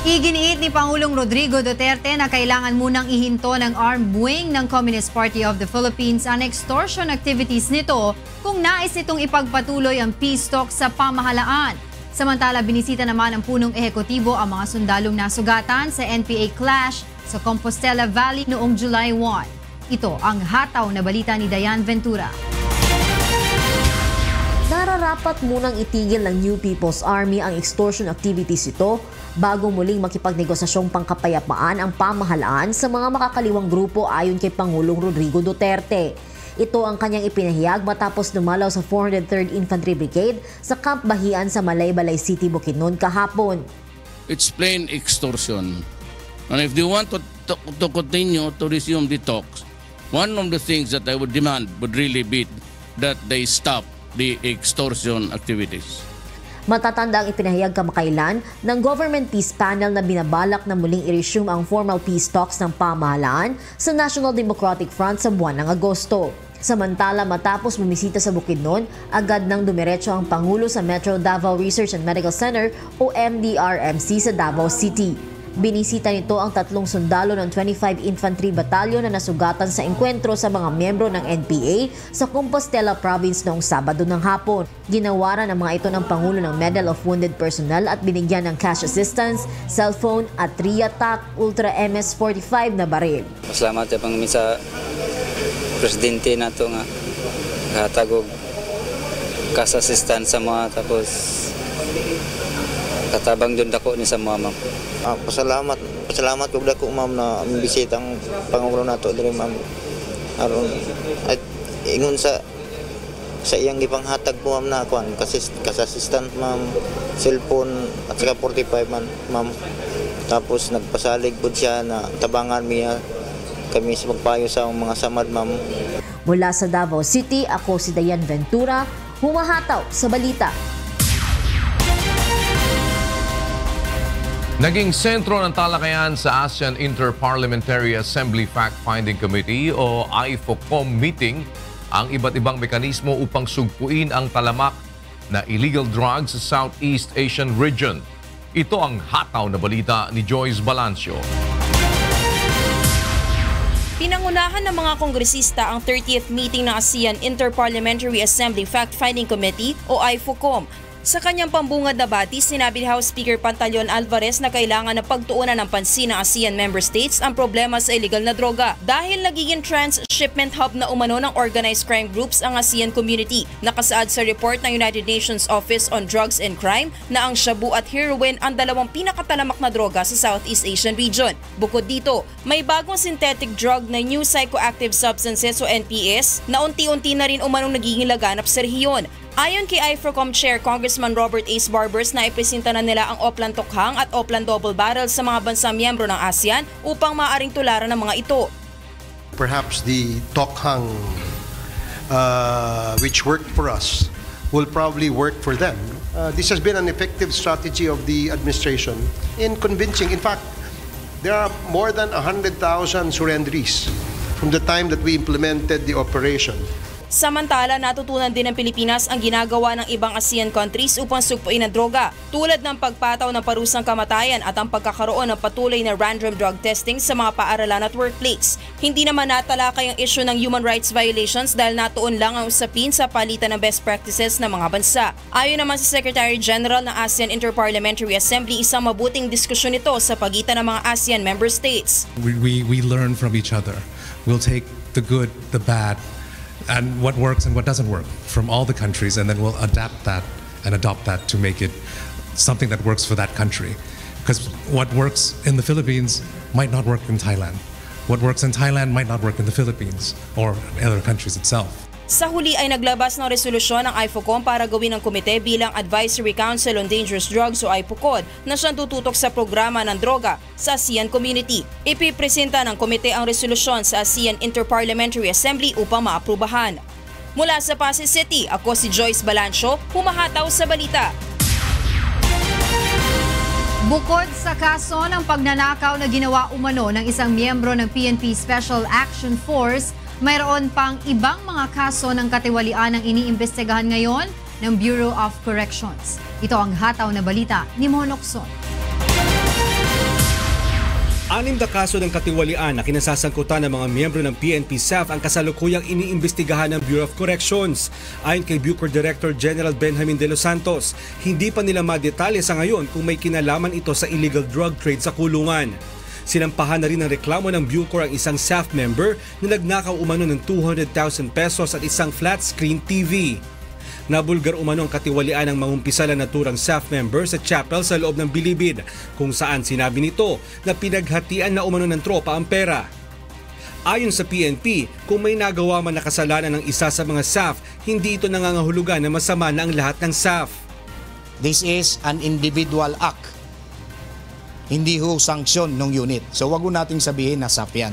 Iginiit ni Pangulong Rodrigo Duterte na kailangan munang ihinto ng armed wing ng Communist Party of the Philippines ang extortion activities nito kung nais nitong ipagpatuloy ang peace talks sa pamahalaan. Samantala, binisita naman ng punong ehekutibo ang mga sundalong nasugatan sa NPA clash sa Compostela Valley noong July 1. Ito ang hataw na balita ni Dayan Ventura. Nararapat munang itigil ng New People's Army ang extortion activities ito bago muling makipagnegosasyong pangkapayapaan ang pamahalaan sa mga makakaliwang grupo ayon kay Pangulong Rodrigo Duterte. Ito ang kanyang ipinahayag matapos dumalaw sa 403rd Infantry Brigade sa Camp Bahian sa Malaybalay City, Bukidnon kahapon. It's plain extortion. And if they want to continue to resume the talks, one of the things that I would demand would really be that they stop the extortion activities. Matatanda ang ipinahayag kamakailan ng Government Peace Panel na binabalak na muling i-resume ang formal peace talks ng pamahalaan sa National Democratic Front sa buwan ng Agosto. Samantala, matapos bumisita sa Bukidnon, agad nang dumiretso ang Pangulo sa Metro Davao Research and Medical Center o MDRMC sa Davao City. Binisita nito ang 3 sundalo ng 25 Infantry Battalion na nasugatan sa engkwentro sa mga miyembro ng NPA sa Compostela Province noong Sabado ng hapon. Ginawaran ng mga ito ng Pangulo ng Medal of Wounded Personnel at binigyan ng cash assistance, cellphone at Triatak Ultra MS-45 na baril. Salamat pang sa presidente na ito nga hatagog cash assistance sa mga tapos katabang dun dako ni sa mga ma'am. Pasalamat ko dako ma'am na bisita ang Pangulo nato diri ma'am. Aron at ingon sa iyang gipanghatag po ma'am na kuan kasi assistant ma'am, cellphone at saka 45 man ma'am. Tapos nagpasalig pud siya na tabangan niya kami sa magpayo sa mga samad ma'am. Mula sa Davao City, ako si Dayan Ventura, humahataw sa balita. Naging sentro ng talakayan sa ASEAN Inter-Parliamentary Assembly Fact-Finding Committee o IFOCOM meeting ang iba't ibang mekanismo upang sugpuin ang talamak na illegal drugs sa Southeast Asian region. Ito ang hataw na balita ni Joyce Balancio. Pinangunahan ng mga kongresista ang 30th meeting ng ASEAN Inter-Parliamentary Assembly Fact-Finding Committee o IFOCOM Sa kanyang pambungad na batis, sinabi ni House Speaker Pantaleon Alvarez na kailangan na pagtuunan ng pansin ng ASEAN member states ang problema sa illegal na droga dahil nagiging transshipment hub na umano ng organized crime groups ang ASEAN community. Nakasaad sa report ng United Nations Office on Drugs and Crime na ang shabu at heroin ang dalawang pinakatalamak na droga sa Southeast Asian region. Bukod dito, may bagong synthetic drug na New Psychoactive Substances o NPS na unti-unti na rin umanong nagiging laganap sa rehiyon. Ayon kay IFROCOM Chair Congressman Robert Ace Barbers na ipresenta na nila ang Oplan Tokhang at Oplan Double Barrel sa mga bansang miyembro ng ASEAN upang maaring tularan ng mga ito. Perhaps the Tokhang which worked for us will probably work for them. This has been an effective strategy of the administration in convincing. In fact, there are more than 100,000 surrenderies from the time that we implemented the operation. Samantala, natutunan din ng Pilipinas ang ginagawa ng ibang ASEAN countries upang sugpuin ang droga, tulad ng pagpataw ng parusang kamatayan at ang pagkakaroon ng patuloy na random drug testing sa mga paaralan at workplace. Hindi naman natalakay ang issue ng human rights violations dahil natuon lang ang usapin sa palitan ng best practices ng mga bansa. Ayon naman sa Secretary General ng ASEAN Interparliamentary Assembly, isang mabuting diskusyon ito sa pagitan ng mga ASEAN member states. We learn from each other. We'll take the good, the bad, and what works and what doesn't work from all the countries, and then we'll adapt that and adopt that to make it something that works for that country. Because what works in the Philippines might not work in Thailand. What works in Thailand might not work in the Philippines or other countries itself. Sa huli ay naglabas ng resolusyon ng IFOCOM para gawin ng komite bilang Advisory Council on Dangerous Drugs o IPOCOD na siyang tututok sa programa ng droga sa ASEAN community. Ipipresenta ng komite ang resolusyon sa ASEAN Interparliamentary Assembly upang maaprubahan. Mula sa Pasay City, ako si Joyce Balancio, humahataw sa balita. Bukod sa kaso ng pagnanakaw na ginawa umano ng isang miyembro ng PNP Special Action Force, mayroon pang ibang mga kaso ng katiwalian ang iniimbestigahan ngayon ng Bureau of Corrections. Ito ang hataw na balita ni Monokson. 6 na kaso ng katiwalian na kinasasangkutan ng mga miyembro ng PNP SAF ang kasalukuyang iniimbestigahan ng Bureau of Corrections. Ayon kay Bucor Director General Benjamin De Los Santos, hindi pa nila madetalye sa ngayon kung may kinalaman ito sa illegal drug trade sa kulungan. Sinampahan na rin ng reklamo ng Bucor ang isang SAF member na nagnakaw umano ng 200,000 pesos at isang flat screen TV. Nabulgar umano ang katiwalian ng mangumpisal na naturang SAF member sa chapel sa loob ng Bilibid, kung saan sinabi nito na pinaghatian na umano ng tropa ang pera. Ayon sa PNP, kung may nagawa man na kasalanan ng isa sa mga SAF, hindi ito nangangahulugan na masama na ang lahat ng SAF. This is an individual act. Hindi ho sanksyon ng unit. So wag mo nating sabihin na SAF yan.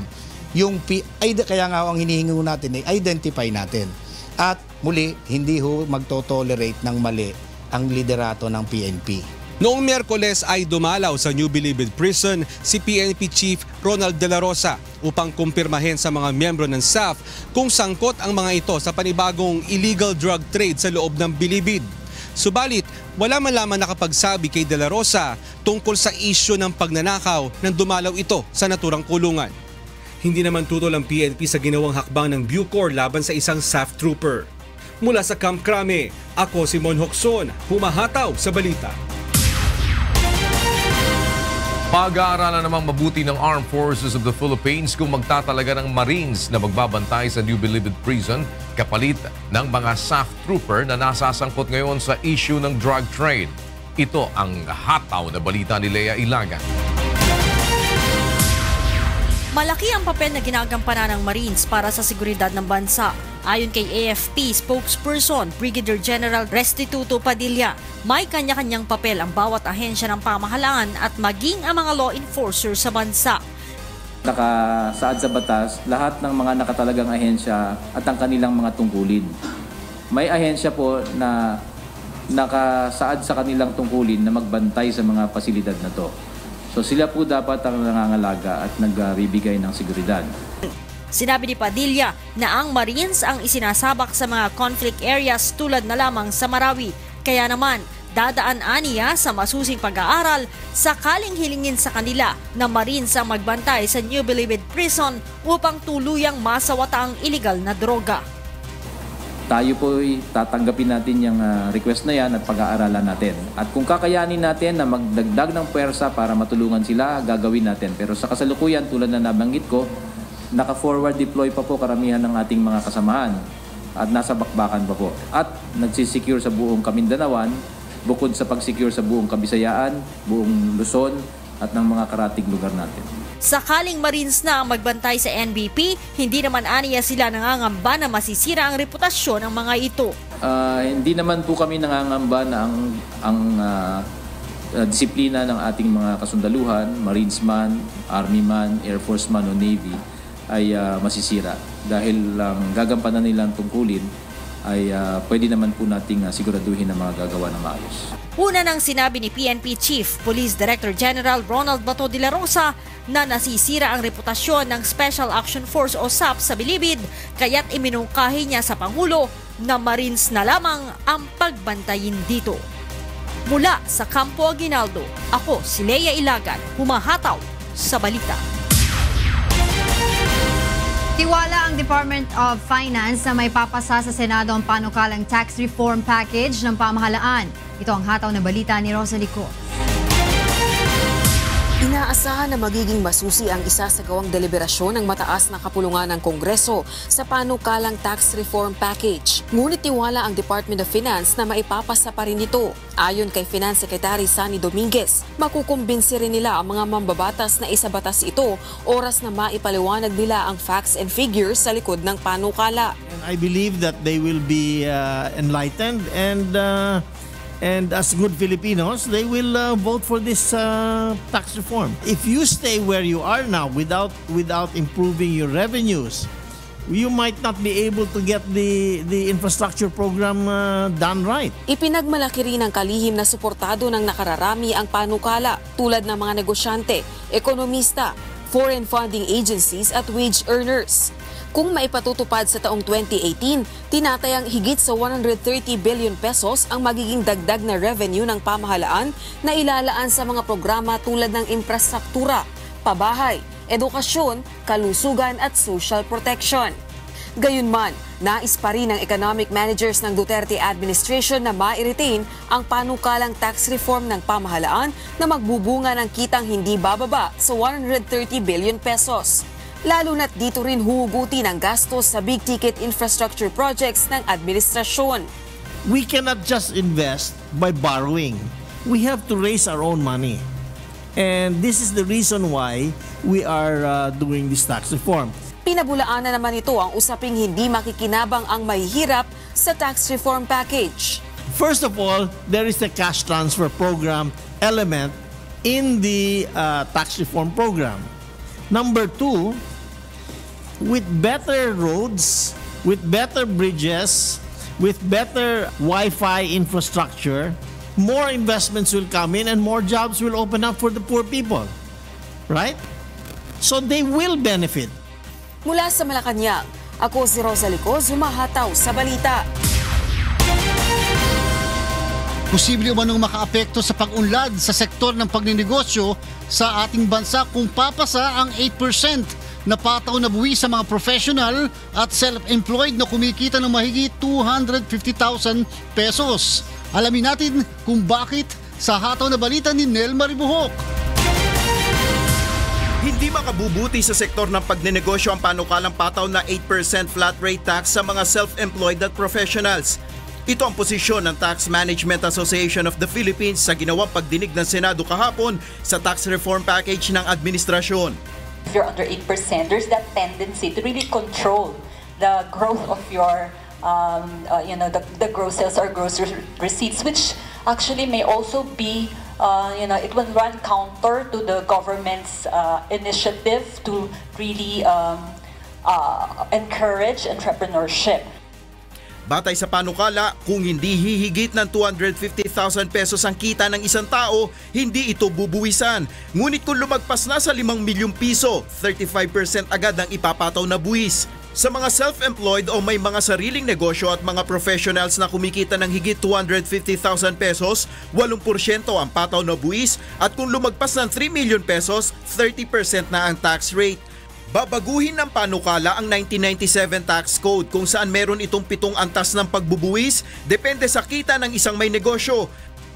Kaya nga ang hinihingi natin ay identify natin. At muli, hindi ho magto-tolerate ng mali ang liderato ng PNP. Noong Miyerkules ay dumalaw sa New Bilibid Prison si PNP Chief Ronald De La Rosa upang kumpirmahin sa mga miyembro ng SAF kung sangkot ang mga ito sa panibagong illegal drug trade sa loob ng Bilibid. Subalit, wala man lamang nakapagsabi kay De La Rosa tungkol sa isyu ng pagnanakaw nang dumalaw ito sa naturang kulungan. Hindi naman tutol ang PNP sa ginawang hakbang ng Bucor laban sa isang SAF trooper. Mula sa Camp Crame, ako si Mon Hokson, humahataw sa balita. Pag-aaralan namang mabuti ng Armed Forces of the Philippines kung magtatalaga ng Marines na magbabantay sa New Bilibid Prison kapalit ng mga SAF trooper na nasasangkot ngayon sa issue ng drug trade. Ito ang hataw na balita ni Lea Ilaga. Malaki ang papel na ginagampanan ng Marines para sa seguridad ng bansa. Ayon kay AFP spokesperson Brigadier General Restituto Padilla, may kanya-kanyang papel ang bawat ahensya ng pamahalaan at maging ang mga law enforcer sa bansa. Nakasaad sa batas lahat ng mga nakatalagang ahensya at ang kanilang mga tungkulin. May ahensya po na nakasaad sa kanilang tungkulin na magbantay sa mga pasilidad na to. So sila po dapat ang nangangalaga at nagbibigay ng seguridad. Sinabi ni Padilla na ang Marines ang isinasabak sa mga conflict areas tulad na lamang sa Marawi. Kaya naman, dadaan aniya sa masusing pag-aaral sakaling hilingin sa kanila na Marines ang magbantay sa New Bilibid Prison upang tuluyang masawata ang illegal na droga. tayo po'y tatanggapin natin yung request na yan at pag-aaralan natin. At kung kakayanin natin na magdagdag ng pwersa para matulungan sila, gagawin natin. Pero sa kasalukuyan, tulad na nabanggit ko, naka-forward deploy pa po karamihan ng ating mga kasamahan at nasa bakbakan pa po. At nagsisecure sa buong Kamindanawan, bukod sa pag-secure sa buong Kabisayaan, buong Luzon at ng mga karatig lugar natin. Sakaling Marines na ang magbantay sa NBP, hindi naman aniya sila nangangamba na masisira ang reputasyon ng mga ito. Hindi naman po kami nangangamba na ang disiplina ng ating mga kasundaluhan, Marines man, Army man, Air Force man o Navy ay masisira. Dahil gagampanan nilang tungkulin ay pwede naman po nating siguraduhin na mga gagawa na maayos. Una nang sinabi ni PNP Chief Police Director General Ronald Bato de la Rosa na nasisira ang reputasyon ng Special Action Force o SAP sa Bilibid, kaya't iminungkahi niya sa Pangulo na Marines na lamang ang pagbantayin dito. Mula sa Campo Aguinaldo, ako si Leia Ilagan, humahataw sa balita. Tiwala ang Department of Finance na may papasa sa Senado ang panukalang tax reform package ng pamahalaan. Ito ang hataw na balita ni Rosalie Co. Inaasahan na magiging masusi ang isasagawang deliberasyon ng mataas na kapulungan ng Kongreso sa panukalang tax reform package. Ngunit tiwala ang Department of Finance na maipapasa pa rin ito. Ayon kay Finance Secretary Sunny Dominguez, makukumbinsi rin nila ang mga mambabatas na isabatas ito oras na maipaliwanag nila ang facts and figures sa likod ng panukala. And I believe that they will be enlightened and as good Filipinos, they will vote for this tax reform. If you stay where you are now without improving your revenues, you might not be able to get the infrastructure program done right. Ipinagmalaki rin ng kalihim na suportado ng nakararami ang panukala tulad ng mga negosyante, ekonomista, foreign funding agencies at wage earners. Kung maipatutupad sa taong 2018, tinatayang higit sa 130 billion pesos ang magiging dagdag na revenue ng pamahalaan na ilalaan sa mga programa tulad ng infrastruktura, pabahay, edukasyon, kalusugan at social protection. Gayunman, nais pa rin ng economic managers ng Duterte administration na ma-retain ang panukalang tax reform ng pamahalaan na magbubunga ng kitang hindi bababa sa 130 billion pesos. Lalo na't dito rin huhugutin ang gastos sa big-ticket infrastructure projects ng administrasyon. We cannot just invest by borrowing. We have to raise our own money. And this is the reason why we are doing this tax reform. Pinabulaan na naman ito ang usaping hindi makikinabang ang mahihirap sa tax reform package. First of all, there is the cash transfer program element in the tax reform program. Number two, with better roads, with better bridges, with better Wi-Fi infrastructure, more investments will come in and more jobs will open up for the poor people. Right? So they will benefit. Mula sa Malacanang, ako si Rosalie Co, humahataw sa balita. Posible umanong makaapekto sa pag-unlad sa sektor ng pagninegosyo sa ating bansa kung papasa ang 8% na pataw na buwis sa mga professional at self-employed na kumikita ng mahigit 250,000 pesos. Alamin natin kung bakit sa hataw na balita ni Nel Maribuhok. Hindi makabubuti sa sektor ng pagnenegosyo ang panukalang pataw na 8% flat rate tax sa mga self-employed at professionals. Ito ang posisyon ng Tax Management Association of the Philippines sa ginawang pagdinig ng Senado kahapon sa tax reform package ng administrasyon. If you're under 8%, there's that tendency to really control the growth of your, the gross sales or gross receipts, which actually may also be, it will run counter to the government's initiative to really encourage entrepreneurship. Batay sa panukala, kung hindi hihigit ng 250,000 pesos ang kita ng isang tao, hindi ito bubuwisan. Ngunit kung lumagpas na sa 5 milyong piso, 35% agad ang ipapataw na buwis. Sa mga self-employed o may mga sariling negosyo at mga professionals na kumikita ng higit 250,000 pesos, 8% ang pataw na buwis at kung lumagpas ng 3 million pesos, 30% na ang tax rate. Babaguhin ng panukala ang 1997 tax code kung saan meron itong 7 antas ng pagbubuwis depende sa kita ng isang may negosyo.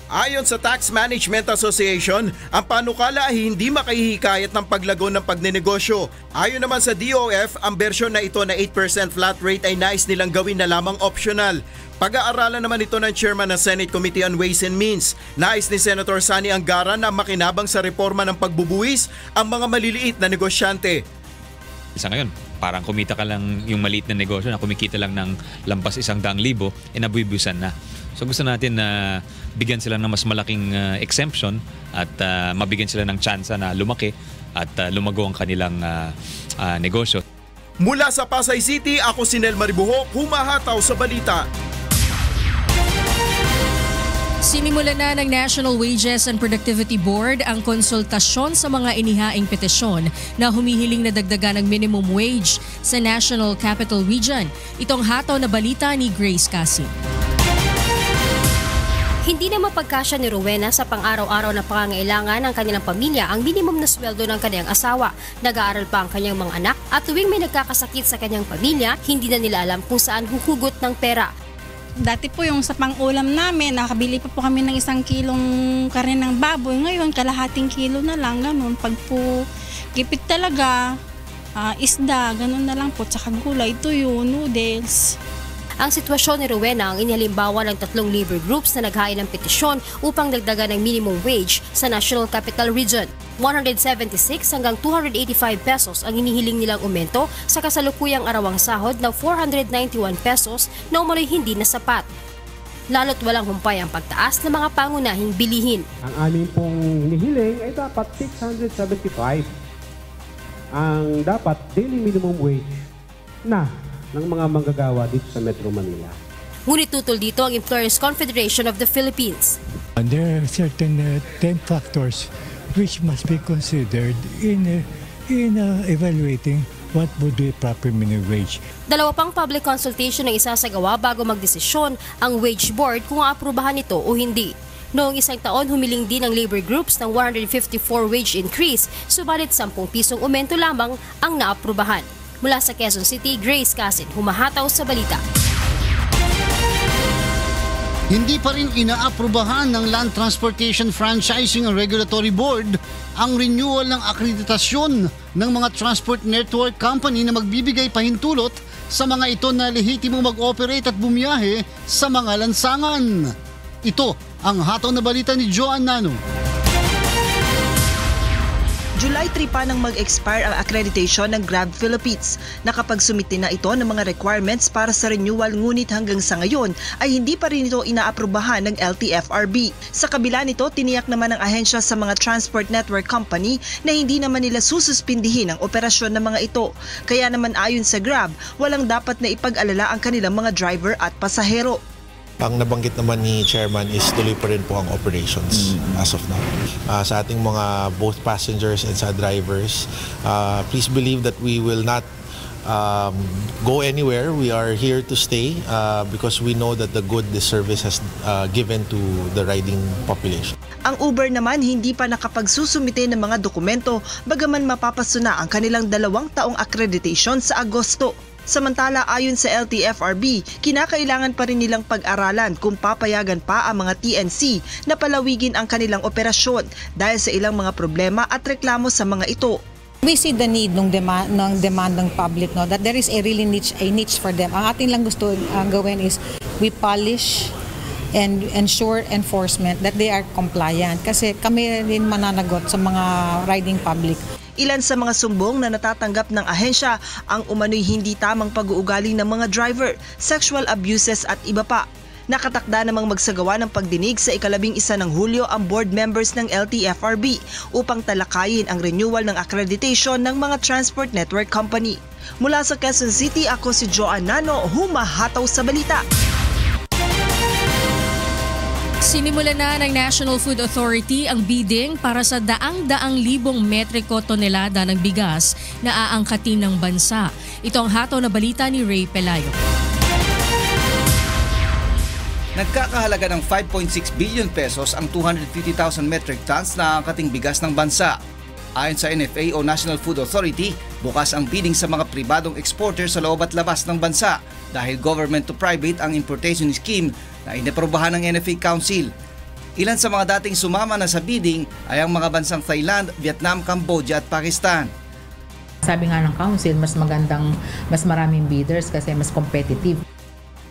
Ayon sa Tax Management Association, ang panukala ay hindi makahihikayat ng paglago ng pagnenegosyo. Ayon naman sa DOF, ang bersyon na ito na 8% flat rate ay nais nilang gawin na lamang optional. Pag-aaralan naman ito ng Chairman ng Senate Committee on Ways and Means. Nais ni Senator Sani Angara na makinabang sa reforma ng pagbubuwis ang mga maliliit na negosyante. Sa ngayon, parang kumita ka lang yung maliit na negosyo na kumikita lang ng lampas 100,000, nabubusan na. So gusto natin na bigyan sila ng mas malaking exemption at mabigyan sila ng tsansa na lumaki at lumago ang kanilang negosyo. Mula sa Pasay City, ako si Nel Maribuhok, humahataw sa balita. Sinimulan na ng National Wages and Productivity Board ang konsultasyon sa mga inihaing petisyon na humihiling na dagdagan ng minimum wage sa National Capital Region. Itong hataw na balita ni Grace Cassie. Hindi na mapagkasya ni Rowena sa pang-araw-araw na pangangailangan ng kanilang pamilya ang minimum na sweldo ng kanyang asawa. Nag-aaral pa ang kanyang mga anak at tuwing may nagkakasakit sa kanyang pamilya, hindi na nila alam kung saan huhugot ng pera. Dati po yung sa pang-ulam namin, nakabili pa po kami ng 1 kilong karne ng baboy. Ngayon, kalahating kilo na lang, ganun. Pag po gipit talaga, isda, ganun na lang po. Tsaka gulay, tuyo, noodles. Ang sitwasyon ni Rowena ang inihalimbawa ng 3 labor groups na naghain ng petisyon upang dagdagan ng minimum wage sa National Capital Region. 176 hanggang 285 pesos ang hinihiling nilang aumento sa kasalukuyang arawang sahod na 491 pesos na umano'y hindi na sapat. Lalo't walang humpay ang pagtaas ng mga pangunahing bilihin. Ang aming pong hinihiling ay dapat 675 ang dapat daily minimum wage na ng mga manggagawa dito sa Metro Manila. Ngunit tutol dito ang Employers Confederation of the Philippines. There are certain 10 factors which must be considered in evaluating what would be proper minimum wage. 2 pang public consultation ang isasagawa bago magdesisyon ang Wage Board kung aaprubahan ito o hindi. Noong isang taon, humiling din ang labor groups ng 154 wage increase, subalit 10 pisong aumento lamang ang naaprubahan. Mula sa Quezon City, Grace Cassin, humahataw sa balita. Hindi pa rin inaaprubahan ng Land Transportation Franchising and Regulatory Board ang renewal ng akreditasyon ng mga transport network company na magbibigay pahintulot sa mga ito na lehitimong mag-operate at bumiyahe sa mga lansangan. Ito ang hataw na balita ni Joan Nano. July 3 pa nang mag-expire ang accreditation ng Grab Philippines. Nakapagsumite na ito ng mga requirements para sa renewal ngunit hanggang sa ngayon ay hindi pa rin ito inaaprubahan ng LTFRB. Sa kabila nito, tiniyak naman ng ahensya sa mga transport network company na hindi naman nila sususpindihin ang operasyon ng mga ito. Kaya naman ayon sa Grab, walang dapat na ipag-alala ang kanilang mga driver at pasahero. Ang nabanggit naman ni Chairman is tuloy pa rin po ang operations as of now. Sa ating mga both passengers and sa drivers, please believe that we will not go anywhere. We are here to stay because we know that the good this service has given to the riding population. Ang Uber naman hindi pa nakapagsusumite ng mga dokumento bagaman mapapasuna ang kanilang 2 taong accreditation sa Agosto. Samantala ayon sa LTFRB, kinakailangan pa rin nilang pag-aralan kung papayagan pa ang mga TNC na palawigin ang kanilang operasyon dahil sa ilang mga problema at reklamo sa mga ito. We see the need ng demand ng public that there is a really niche for them. Ang ating lang gusto gawin is we polish and ensure enforcement that they are compliant kasi kami rin mananagot sa mga riding public. Ilan sa mga sumbong na natatanggap ng ahensya ang umano'y hindi tamang pag-uugali ng mga driver, sexual abuses at iba pa. Nakatakda namang magsagawa ng pagdinig sa 11 ng Hulyo ang board members ng LTFRB upang talakayin ang renewal ng accreditation ng mga transport network company. Mula sa Quezon City, ako si Joan Nano, humahataw sa balita. Sinimulan na ng National Food Authority ang bidding para sa daang-daang libong metriko tonelada ng bigas na aangkatin ng bansa. Ito ang hataw na balita ni Ray Pelayo. Nagkakahalaga ng 5.6 billion pesos ang 250,000 metric tons na aangkating bigas ng bansa. Ayon sa NFA o National Food Authority, Bukas ang bidding sa mga pribadong exporter sa loob at labas ng bansa dahil government to private ang importation scheme na inaprobahan ng NFA Council. Ilan sa mga dating sumama na sa bidding ay ang mga bansang Thailand, Vietnam, Cambodia at Pakistan. Sabi nga ng Council, mas maraming bidders kasi mas competitive.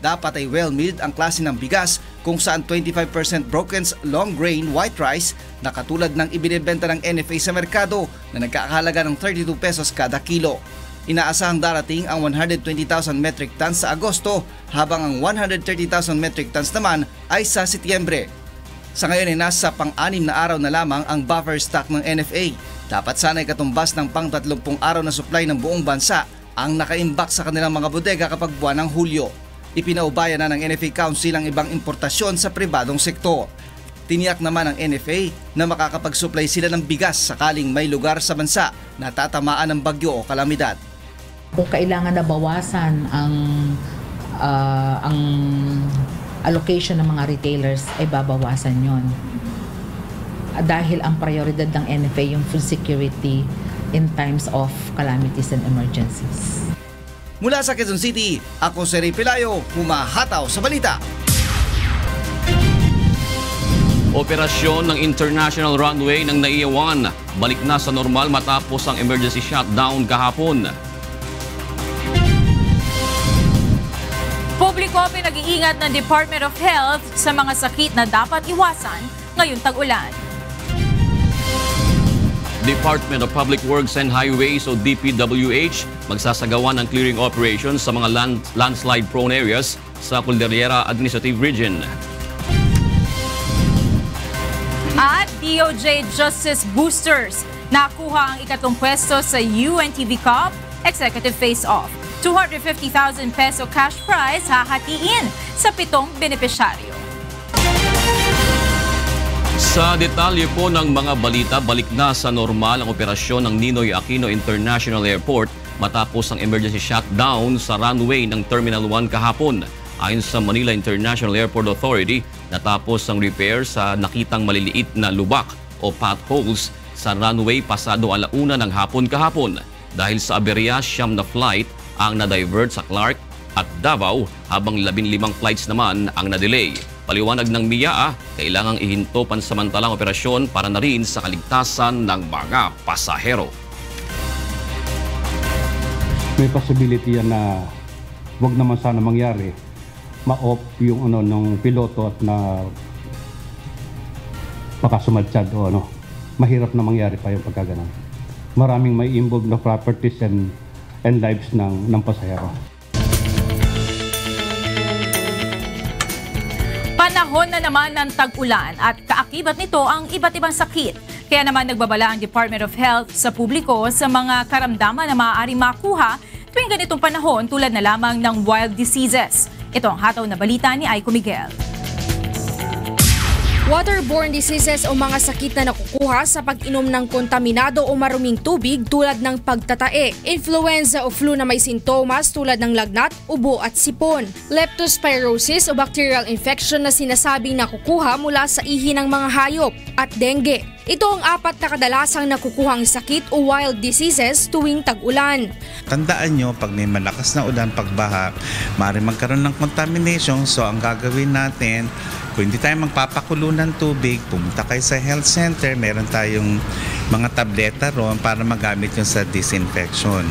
Dapat ay well-milled ang klase ng bigas kung saan 25% Broken's long grain white rice na katulad ng ibinebenta ng NFA sa merkado na nagkakahalaga ng 32 pesos kada kilo. Inaasahang darating ang 120,000 metric tons sa Agosto habang ang 130,000 metric tons naman ay sa Setyembre. Sa ngayon ay nasa pang-6 na araw na lamang ang buffer stock ng NFA. Dapat sana'y katumbas ng pang-30 araw na supply ng buong bansa ang nakaimbak sa kanilang mga bodega kapag buwan ng Hulyo. Ipinaubaya na ng NFA Council ang ibang importasyon sa pribadong sektor. Tiniyak naman ng NFA na makakapag-supply sila ng bigas sakaling may lugar sa bansa na tatamaan ng bagyo o kalamidad. Kung kailangan na bawasan ang allocation ng mga retailers, ay babawasan yon. Dahil ang prioridad ng NFA yung food security in times of calamities and emergencies. Mula sa Quezon City, ako si Ray Pelayo, humahataw sa balita. Operasyon ng international runway ng naiiwan balik na sa normal matapos ang emergency shutdown kahapon. Publiko pinag-iingat ng Department of Health sa mga sakit na dapat iwasan ngayong tag-ulan. Department of Public Works and Highways o DPWH magsasagawa ng clearing operations sa mga landslide-prone areas sa Cordillera Administrative Region. At DOJ Justice Boosters nakuha ang ikatlong pwesto sa UNTV Cup Executive Face-Off. 250,000 peso cash prize hahatiin sa 7 benepisyaryo. Sa detalye po ng mga balita, balik na sa normal ang operasyon ng Ninoy Aquino International Airport matapos ang emergency shutdown sa runway ng Terminal 1 kahapon. Ayon sa Manila International Airport Authority, natapos ang repair sa nakitang maliliit na lubak o potholes sa runway pasado 1:00 ng hapon kahapon. Dahil sa aberya, 9 na flight ang na-divert sa Clark at Davao habang 15 flights naman ang na-delay. Paliwanag ng MIA, kailangang ihinto pansamantalang operasyon para na rin sa kaligtasan ng mga pasahero. May possibility yan na wag naman sana mangyari. Ma-off yung ng piloto at na baka sumadsyad o mahirap na mangyari pa yung pagkaganon. Maraming may involved na properties and lives ng pasahero. Panahon na naman ng tag-ulan at kaakibat nito ang iba't ibang sakit. Kaya naman nagbabala ang Department of Health sa publiko sa mga karamdaman na maaaring makuha tuwing ganitong panahon tulad na lamang ng wild diseases. Ito ang hataw na balita ni Aiko Miguel. Waterborne diseases o mga sakit na nakukuha sa pag-inom ng kontaminado o maruming tubig tulad ng pagtatae, influenza o flu na may sintomas tulad ng lagnat, ubo at sipon, leptospirosis o bacterial infection na sinasabing nakukuha mula sa ihi ng mga hayop, at dengue. Ito ang 4 na kadalasang nakukuhang sakit o wild diseases tuwing tag-ulan. Tandaan nyo, pag may malakas na ulan, pagbaha, maaaring magkaroon ng contamination. So ang gagawin natin, kung hindi tayo magpapakulo ng tubig, pumunta kayo sa health center, meron tayong mga tableta roon para magamit yun sa disinfection.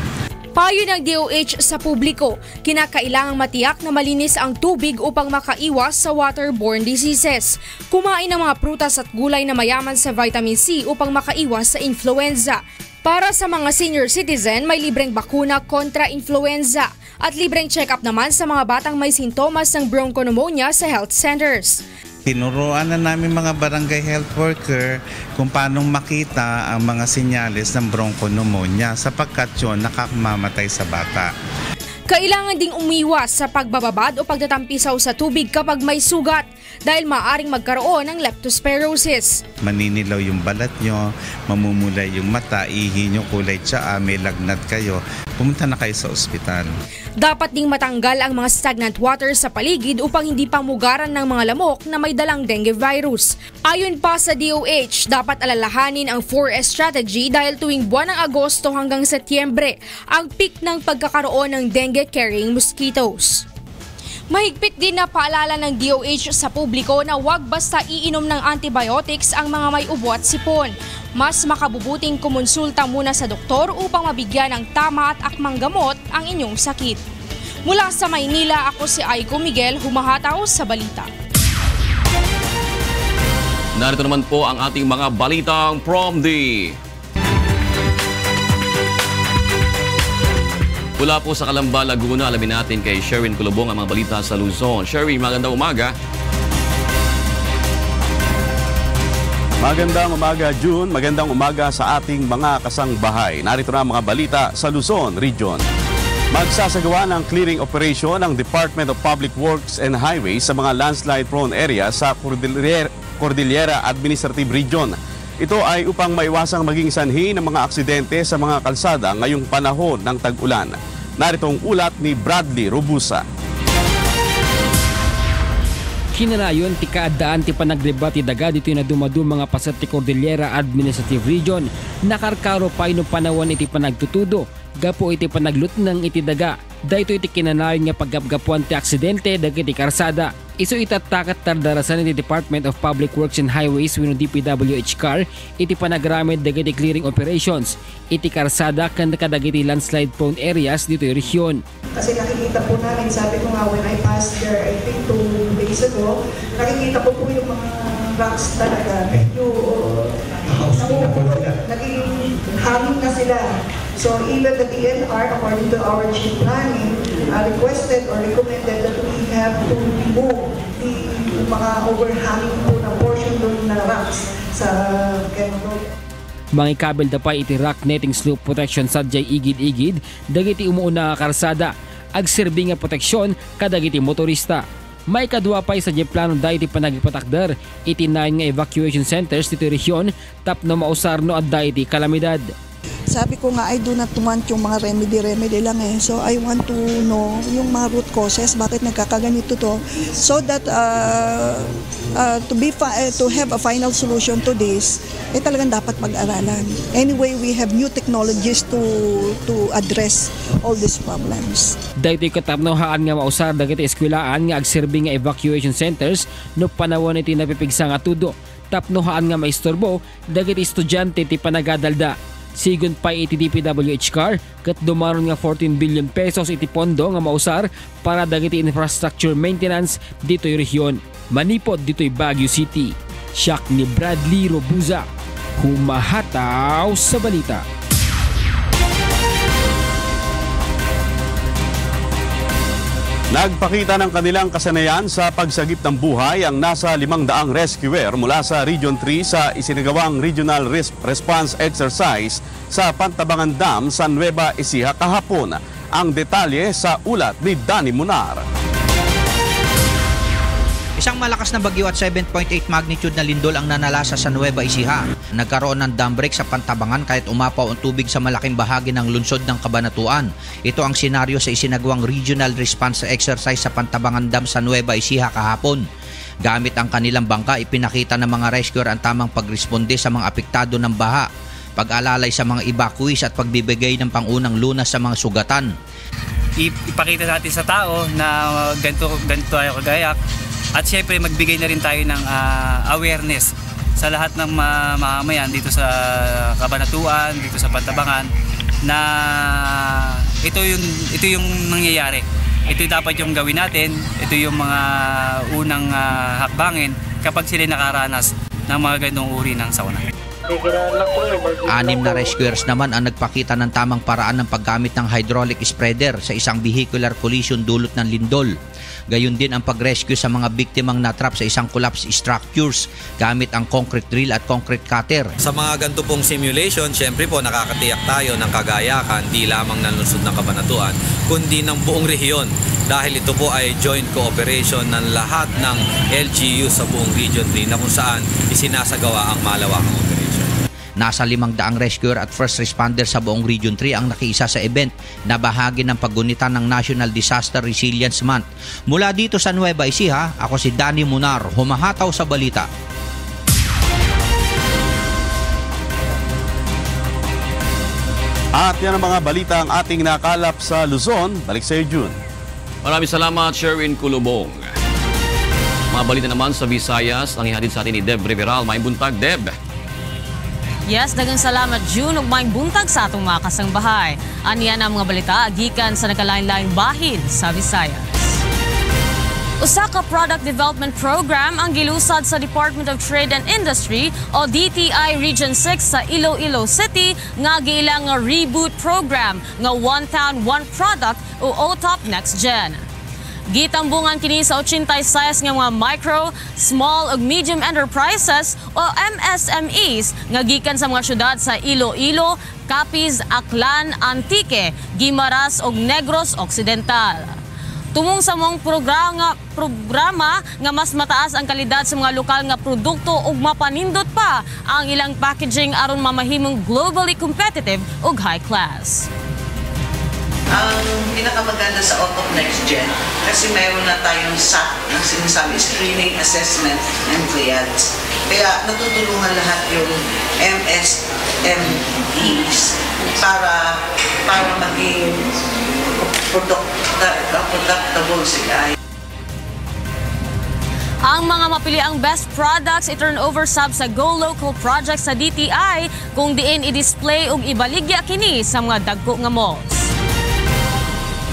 Payo ng DOH sa publiko, kinakailangang matiyak na malinis ang tubig upang makaiwas sa waterborne diseases. Kumain ng mga prutas at gulay na mayaman sa vitamin C upang makaiwas sa influenza. Para sa mga senior citizen, may libreng bakuna kontra influenza at libreng check-up naman sa mga batang may sintomas ng bronchopneumonia sa health centers. Tinuruan na namin mga barangay health worker kung paano makita ang mga senyales ng bronchopneumonia sapagkat yun nakakamamatay sa bata. Kailangan ding umiwas sa pagbababad o pagtatampisaw sa tubig kapag may sugat. dahil maaaring magkaroon ng leptospirosis. Maninilaw yung balat nyo, mamumulay yung mata, ihi nyo, kulay tsaa, may lagnat kayo, pumunta na kayo sa ospital. Dapat ding matanggal ang mga stagnant water sa paligid upang hindi pamugaran ng mga lamok na may dalang dengue virus. Ayon pa sa DOH, dapat alalahanin ang 4S strategy dahil tuwing buwan ng Agosto hanggang Setyembre ang peak ng pagkakaroon ng dengue-carrying mosquitoes. Mahigpit din na paalala ng DOH sa publiko na huwag basta iinom ng antibiotics ang mga may ubo at sipon. Mas makabubuting kumonsulta muna sa doktor upang mabigyan ng tama at akmang gamot ang inyong sakit. Mula sa Maynila, ako si Aiko Miguel, humahataw sa balita. Narito naman po ang ating mga balitang from the... Mula po sa Calamba, Laguna, alamin natin kay Sherwin Kulubong ang mga balita sa Luzon. Sherwin, magandang umaga. Magandang umaga, June. Magandang umaga sa ating mga kasangbahay. Narito na ang mga balita sa Luzon Region. Magsasagawa ng clearing operation ng Department of Public Works and Highways sa mga landslide-prone areas sa Cordillera Administrative Region. Ito ay upang maiwasang maging sanhi ng mga aksidente sa mga kalsada ngayong panahon ng tag-ulan. Narito ang ulat ni Bradley Robusa. Kinarayon ti kaadaan ti panagdebate daga dito na dumadu mga pasat ti Cordillera Administrative Region. Nakarkaro pa no panawan iti panagtutudo. Gapo iti panaglut ng iti daga. Dahito iti kinanayon nga paggapgapuan ti aksidente dagiti karsada. Isu itatakat tardarasan iti Department of Public Works and Highways wenno DPWH car iti panagramid dagiti clearing operations. Iti karsada ken kadagiti landslide prone areas dito yung rehiyon. Kasi nakikita po namin, sabi ko nga when I passed there, I think 2 days ago, nakikita po yung mga rocks talaga. Naging hangin na sila. So even the DNR, according to our chief planning, requested or recommended that we have to remove the mga overhanging po na portion doon na rocks sa Quezon. Mga kabel dapay iti rock netting slope protection sadyay igid-igid dagiti umuuna nga karsada agserbi nga proteksyon kadagiti motorista. May kadwa pay sa plano da iti panagipatakder iti 9 nga evacuation centers dito rehiyon tapno mausar no adda iti kalamidad. Sabi ko nga, I do not want yung mga remedy lang eh. So I want to know yung mga root causes, bakit nagkakaganito to. So that to have a final solution to this, talagang dapat mag-aralan. Anyway, we have new technologies to address all these problems. Dahito katapnohaan nga mausar dagiti eskwelaan nga agserbi nga evacuation centers no panawon iti napipigsa nga tudo. Tapnohaan nga maistorbo dagiti estudyante ti panagadalda. Sigon pa iti DPWH car ket dumaron nga 14 billion pesos iti pondo nga mausar para dagiti infrastructure maintenance dito'y rehiyon. Manipod dito'y Baguio City. Siak ni Bradley Robusa, humahataw sa balita. Nagpakita ng kanilang kasanayan sa pagsagip ng buhay ang nasa 500 rescuer mula sa Region 3 sa isinagawang Regional Response Exercise sa Pantabangan Dam sa Nueva Ecija kahapon. Ang detalye sa ulat ni Danny Munar. Isang malakas na bagyo at 7.8 magnitude na lindol ang nanalasa sa Nueva Ecija. Nagkaroon ng dam break sa Pantabangan kahit umapaw ang tubig sa malaking bahagi ng lungsod ng Cabanatuan. Ito ang senaryo sa isinagawang Regional Response Exercise sa Pantabangan Dam sa Nueva Ecija kahapon. Gamit ang kanilang bangka, ipinakita ng mga rescuer ang tamang pagresponde sa mga apektado ng baha, pag-alalay sa mga evacuees at pagbibigay ng pangunang lunas sa mga sugatan. Ipakita natin sa tao na ganito tayo kagayak. At syempre magbigay na rin tayo ng awareness sa lahat ng mamamayan dito sa Cabanatuan, dito sa Pantabangan na ito yung nangyayari. Ito dapat yung gawin natin, ito yung mga unang hakbangin kapag sila nakaranas ng mga ganitong uri ng sauna. 6 na rescuers naman ang nagpakita ng tamang paraan ng paggamit ng hydraulic spreader sa isang vehicular collision dulot ng lindol. Gayon din ang pag-rescue sa mga biktimang natrap sa isang collapsed structures gamit ang concrete drill at concrete cutter. Sa mga ganito pong simulation, syempre po nakakatiyak tayo ng kagayakan di lamang ng lungsod ng Cabanatuan, kundi ng buong rehiyon dahil ito po ay joint cooperation ng lahat ng LGU sa buong Region 3 na kung saan isinasagawa ang malawakang operation. Nasa 500 rescuer at first responder sa buong Region 3 ang nakiisa sa event na bahagi ng paggunita ng National Disaster Resilience Month. Mula dito sa Nueva Ecija, ako si Danny Munar, humahataw sa balita. At yan ang mga balita ang ating nakalap sa Luzon. Balik sa iyo, June. Maraming salamat, Sherwin Kulubong. Mga balita naman sa Visayas, ang ihatid sa atin ni Deb Riveral. May buntag, Deb. Yes, dagang salamat, June, ug may buntag sa atong mga kasangbahay. Aniyan ang mga balita agikan sa nagalain-laing bahin sa Visayas. Usa ka product development program ang gilusad sa Department of Trade and Industry o DTI Region 6 sa Iloilo City nga giilang nga reboot program nga One Town, One Product o OTOP Next Gen. Gitambungan kini sa 86 nga mga micro, small ug medium enterprises o MSMEs nga gikan sa mga syudad sa Iloilo, Capiz, Aklan, Antique, Guimaras ug Negros Occidental. Tumong sa mong programa nga mas mataas ang kalidad sa mga lokal nga produkto ug mapanindot pa ang ilang packaging aron mamahimong globally competitive ug high class. Ang pinakamaganda sa OTOP Next Gen kasi mayroon na tayong SAT na sinasabi Screening, Assessment, and Triage. Kaya natutulungan lahat yung MSMEs para maging productable sila. Ang mga mapiliang best products i-turnover sab sa Go Local project sa DTI kung diin i-display ug ibaligya kini sa mga dagko nga malls.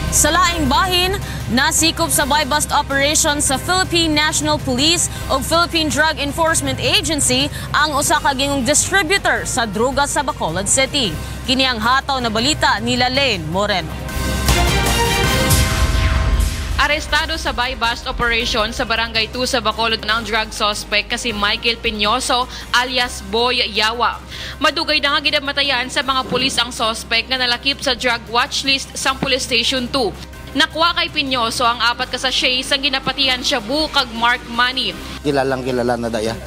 Sa laing bahin, nasikop sa buy-bust operation sa Philippine National Police o Philippine Drug Enforcement Agency ang usa ka gingong distributor sa droga sa Bacolod City. Kini ang hataw na balita ni Lalaine Moreno. Arestado sa buy-bust operation sa Barangay 2 sa Bacolod ng drug suspect kasi Michael Piñoso alias Boy Yawa. Madugay na nga ginamatayan sa mga pulis ang suspect nga nalakip sa drug watch list sa Police Station 2. Nakuha kay Piñoso ang 4 ka sachet sang ginapatihan siya bukag mark money. Kilalang kilala na daya.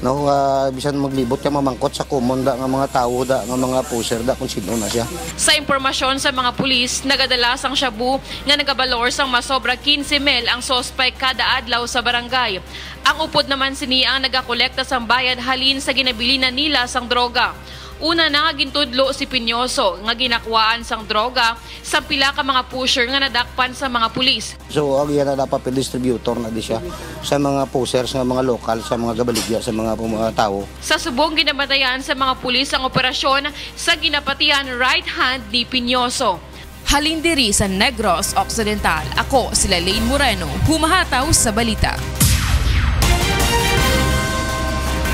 No, bisan maglibot ka mamangkot sa common da nga mga tao da nga mga poser da kung sino na siya. Sa impormasyon sa mga pulis, nagadalas ang shabu nga nagabalor sang masobra 15 mil ang suspect kada adlaw sa barangay. Ang upod naman sini ang nagakolekta sang bayad halin sa ginabili na nila sang droga. Una na gintudlo si Piñoso nga ginakuhaan sang droga sa pila ka mga pusher nga nadakpan sa mga pulis. So ang yan na dapat distributor na di siya sa mga pusers nga mga lokal, sa mga gabaligya, sa mga tao. Sa subong ginabatayan sa mga pulis ang operasyon sa ginapatihan right hand ni Piñoso. Halindiri sa Negros Occidental. Ako si Lalaine Moreno, humahataw sa balita.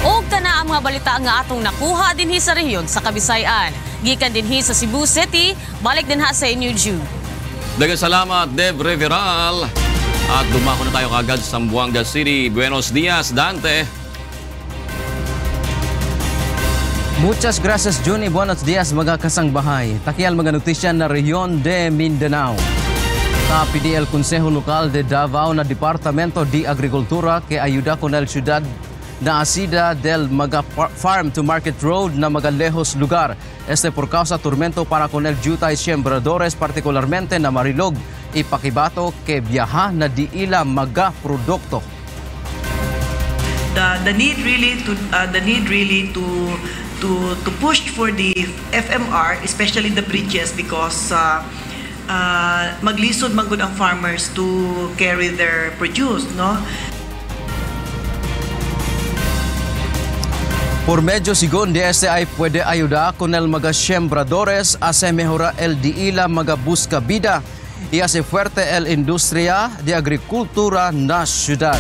Og tana ang mga balita nga atong nakuha dinhi sa rehiyon sa Kabisayan. Gikan dinhi sa Cebu City, balik din ha sa inyo, Jude. Daghang salamat, Deb Riveral. At dumako na tayo kagad sa Zamboanga City. Buenos dias, Dante. Muchas gracias, June. Buenos dias, mga kasangbahay. Takial mga notisya na rehiyon de Mindanao. Sa PDL Consejo Local de Davao na Departamento de Agricultura que ayuda con el ciudad na asida del Maga Farm to Market Road na magalejos lugar. Este por causa tormento para con el Jutay Sembradores, particularmente na Marilog, ipakibato que viaja na di ila maga produkto. The need really to push for the FMR, especially the bridges, because maglisod man gud ang farmers to carry their produce, no? Por medio sigon de este ay puede ayudar con el mga sembradores, hace mejora el diila mga busca vida y hace fuerte el industria de agricultura na ciudad.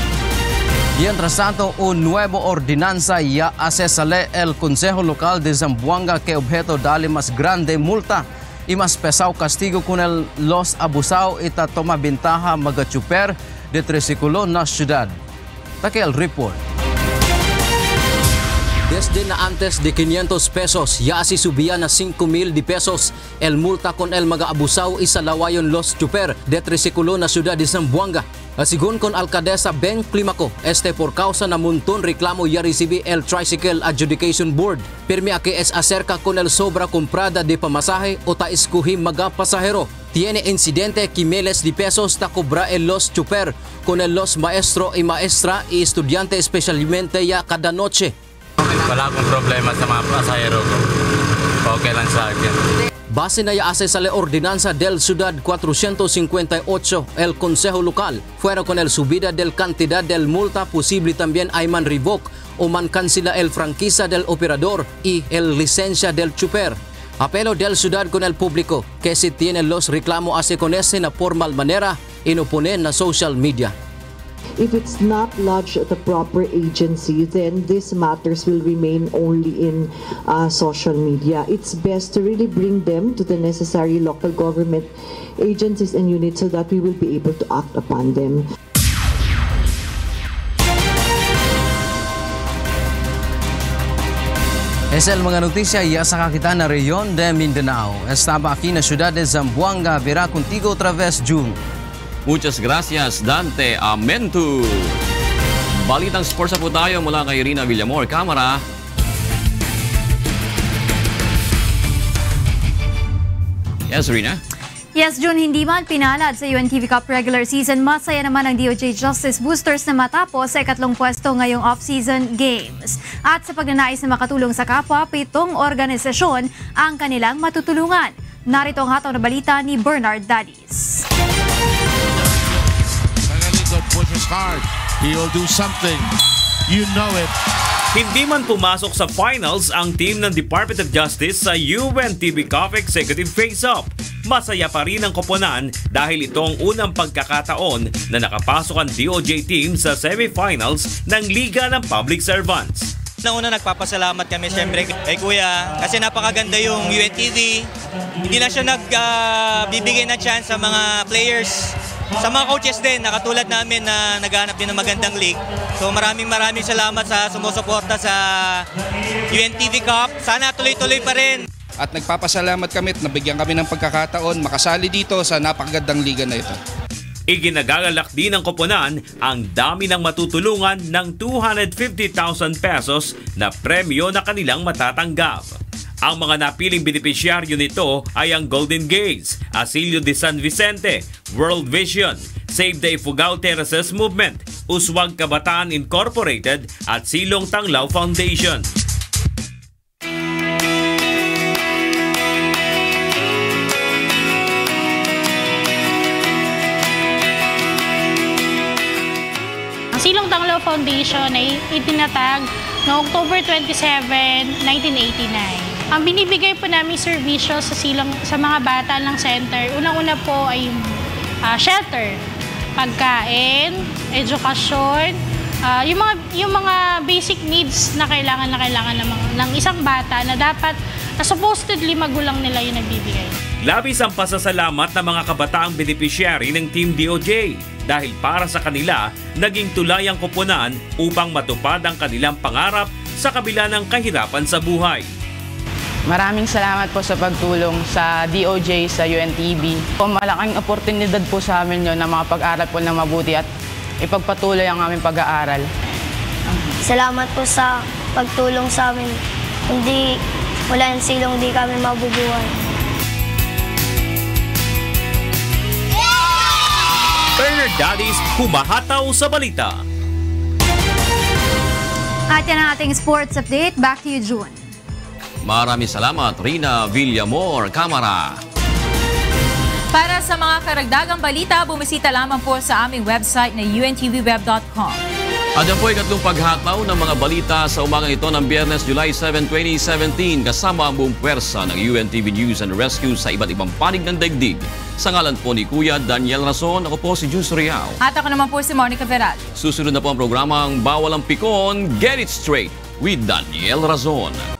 Mientras tanto, un nuevo ordenanza ya hace salir el Consejo Local de Zamboanga que objeto dale más grande multa y más pesado castigo con los abusados y toma ventaja mga chuper de triciclo na ciudad. Take el report. Desde na antes de 500 pesos, ya si subía na 5,000 de pesos. El multa con el mga abusaw isa lawayon los chuper de trisikulo na ciudad de Zamboanga. Asigun con alcaldesa Ben Climaco, por causa na montón reklamo ya recibe el Tricycle Adjudication Board. Pirmi que es acerca con el sobra comprada de pamasahe o ta eskuhi mga pasahero. Tiene incidente que miles de pesos ta cobra el los chuper con el los maestro y maestra y estudiante especialmente ya cada noche. Wala akong problema sa mga pasahero ko. Okay lang sa akin. Base na yaase sa la Ordinanza del Ciudad 458, el Consejo Local, fuera con el subida del cantidad del multa, posible también hay man revoke o man cancela el franquicia del operador y el licencia del chuper. Apelo del Ciudad con el público que si tienen los reclamos hace con ese na formal manera y no ponen na social media. If it's not lodged at the proper agency, then these matters will remain only in social media. It's best to really bring them to the necessary local government agencies and units so that we will be able to act upon them. Es el mga notisya ya sa kakitaan na reyon de Mindanao. Estaba aquí na ciudad de Zamboanga, verá contigo otra vez, June. Muchas gracias, Dante Amentu. Balitang sports po tayo mula kay Rina Villamor. Kamara. Yes, Rina? Yes, June, hindi man pinalad sa UNTV Cup regular season, masaya naman ang DOJ Justice Boosters na matapos sa ikatlong pwesto ngayong off-season games. At sa pagnanais na makatulong sa kapwa, 7 organisasyon ang kanilang matutulungan. Narito ang hataw na balita ni Bernard Dadis. Pushes hard. He'll do something. You know it. Hindi man pumasok sa finals ang team ng Department of Justice sa UNTV Cup Executive Face-Off. Masaya pa rin ang koponan dahil ito ang unang pagkakataon na nakapasok ang DOJ team sa semifinals ng Liga ng Public Servants. Una nagpapasalamat kami siyempre kay Kuya kasi napakaganda yung UNTV. Hindi lang siya nagbibigay ng chance sa mga players. Sa mga coaches din, nakatulad namin na naghanap din ng magandang league. So maraming salamat sa sumusuporta sa UNTV Cup. Sana tuloy-tuloy pa rin. At nagpapasalamat kami at nabigyan kami ng pagkakataon makasali dito sa napakagandang liga na ito. Iginagagalak din ng koponan ang dami ng matutulungan ng 250,000 pesos na premyo na kanilang matatanggap. Ang mga napiling benepisyaryo nito ay ang Golden Gates, Asilio de San Vicente, World Vision, Save the Ifugao Terraces Movement, Uswag Kabataan Incorporated at Silong Tanglaw Foundation. Ang Silong Tanglaw Foundation ay itinatag noong October 27, 1989. Ang binibigay po namin serbisyo sa mga bata ng center, unang-una po ay shelter, pagkain, edukasyon, yung mga basic needs na kailangan ng isang bata na dapat supposedly magulang nila yung nagbibigay. Labis ang pasasalamat ng mga kabataang beneficiary ng Team DOJ dahil para sa kanila, naging tulay ang koponan upang matupad ang kanilang pangarap sa kabila ng kahirapan sa buhay. Maraming salamat po sa pagtulong sa DOJ, sa UNTV. Malaking oportunidad po sa amin yun na makapag-aral po ng mabuti at ipagpatuloy ang aming pag-aaral. Salamat po sa pagtulong sa amin. Wala yung silong, hindi kami mabubuhay. Bernard Dadis, humahataw sa balita. At yan ang ating sports update. Back to you, June. Maraming salamat, Rina Villamor, Kamara. Para sa mga karagdagang balita, bumisita lamang po sa aming website na untvweb.com. At yan po ay ikatlong paghataw ng mga balita sa umagang ito ng Biyernes, July 7, 2017 kasama ang buong pwersa ng UNTV News and Rescue sa iba't ibang panig ng daigdig. Sa ngalan po ni Kuya Daniel Razon, ako po si Jun Soriao. At ako naman po si Monica Veral. Susunod na po ang programang Bawal ang Pikon, Get It Straight with Daniel Razon.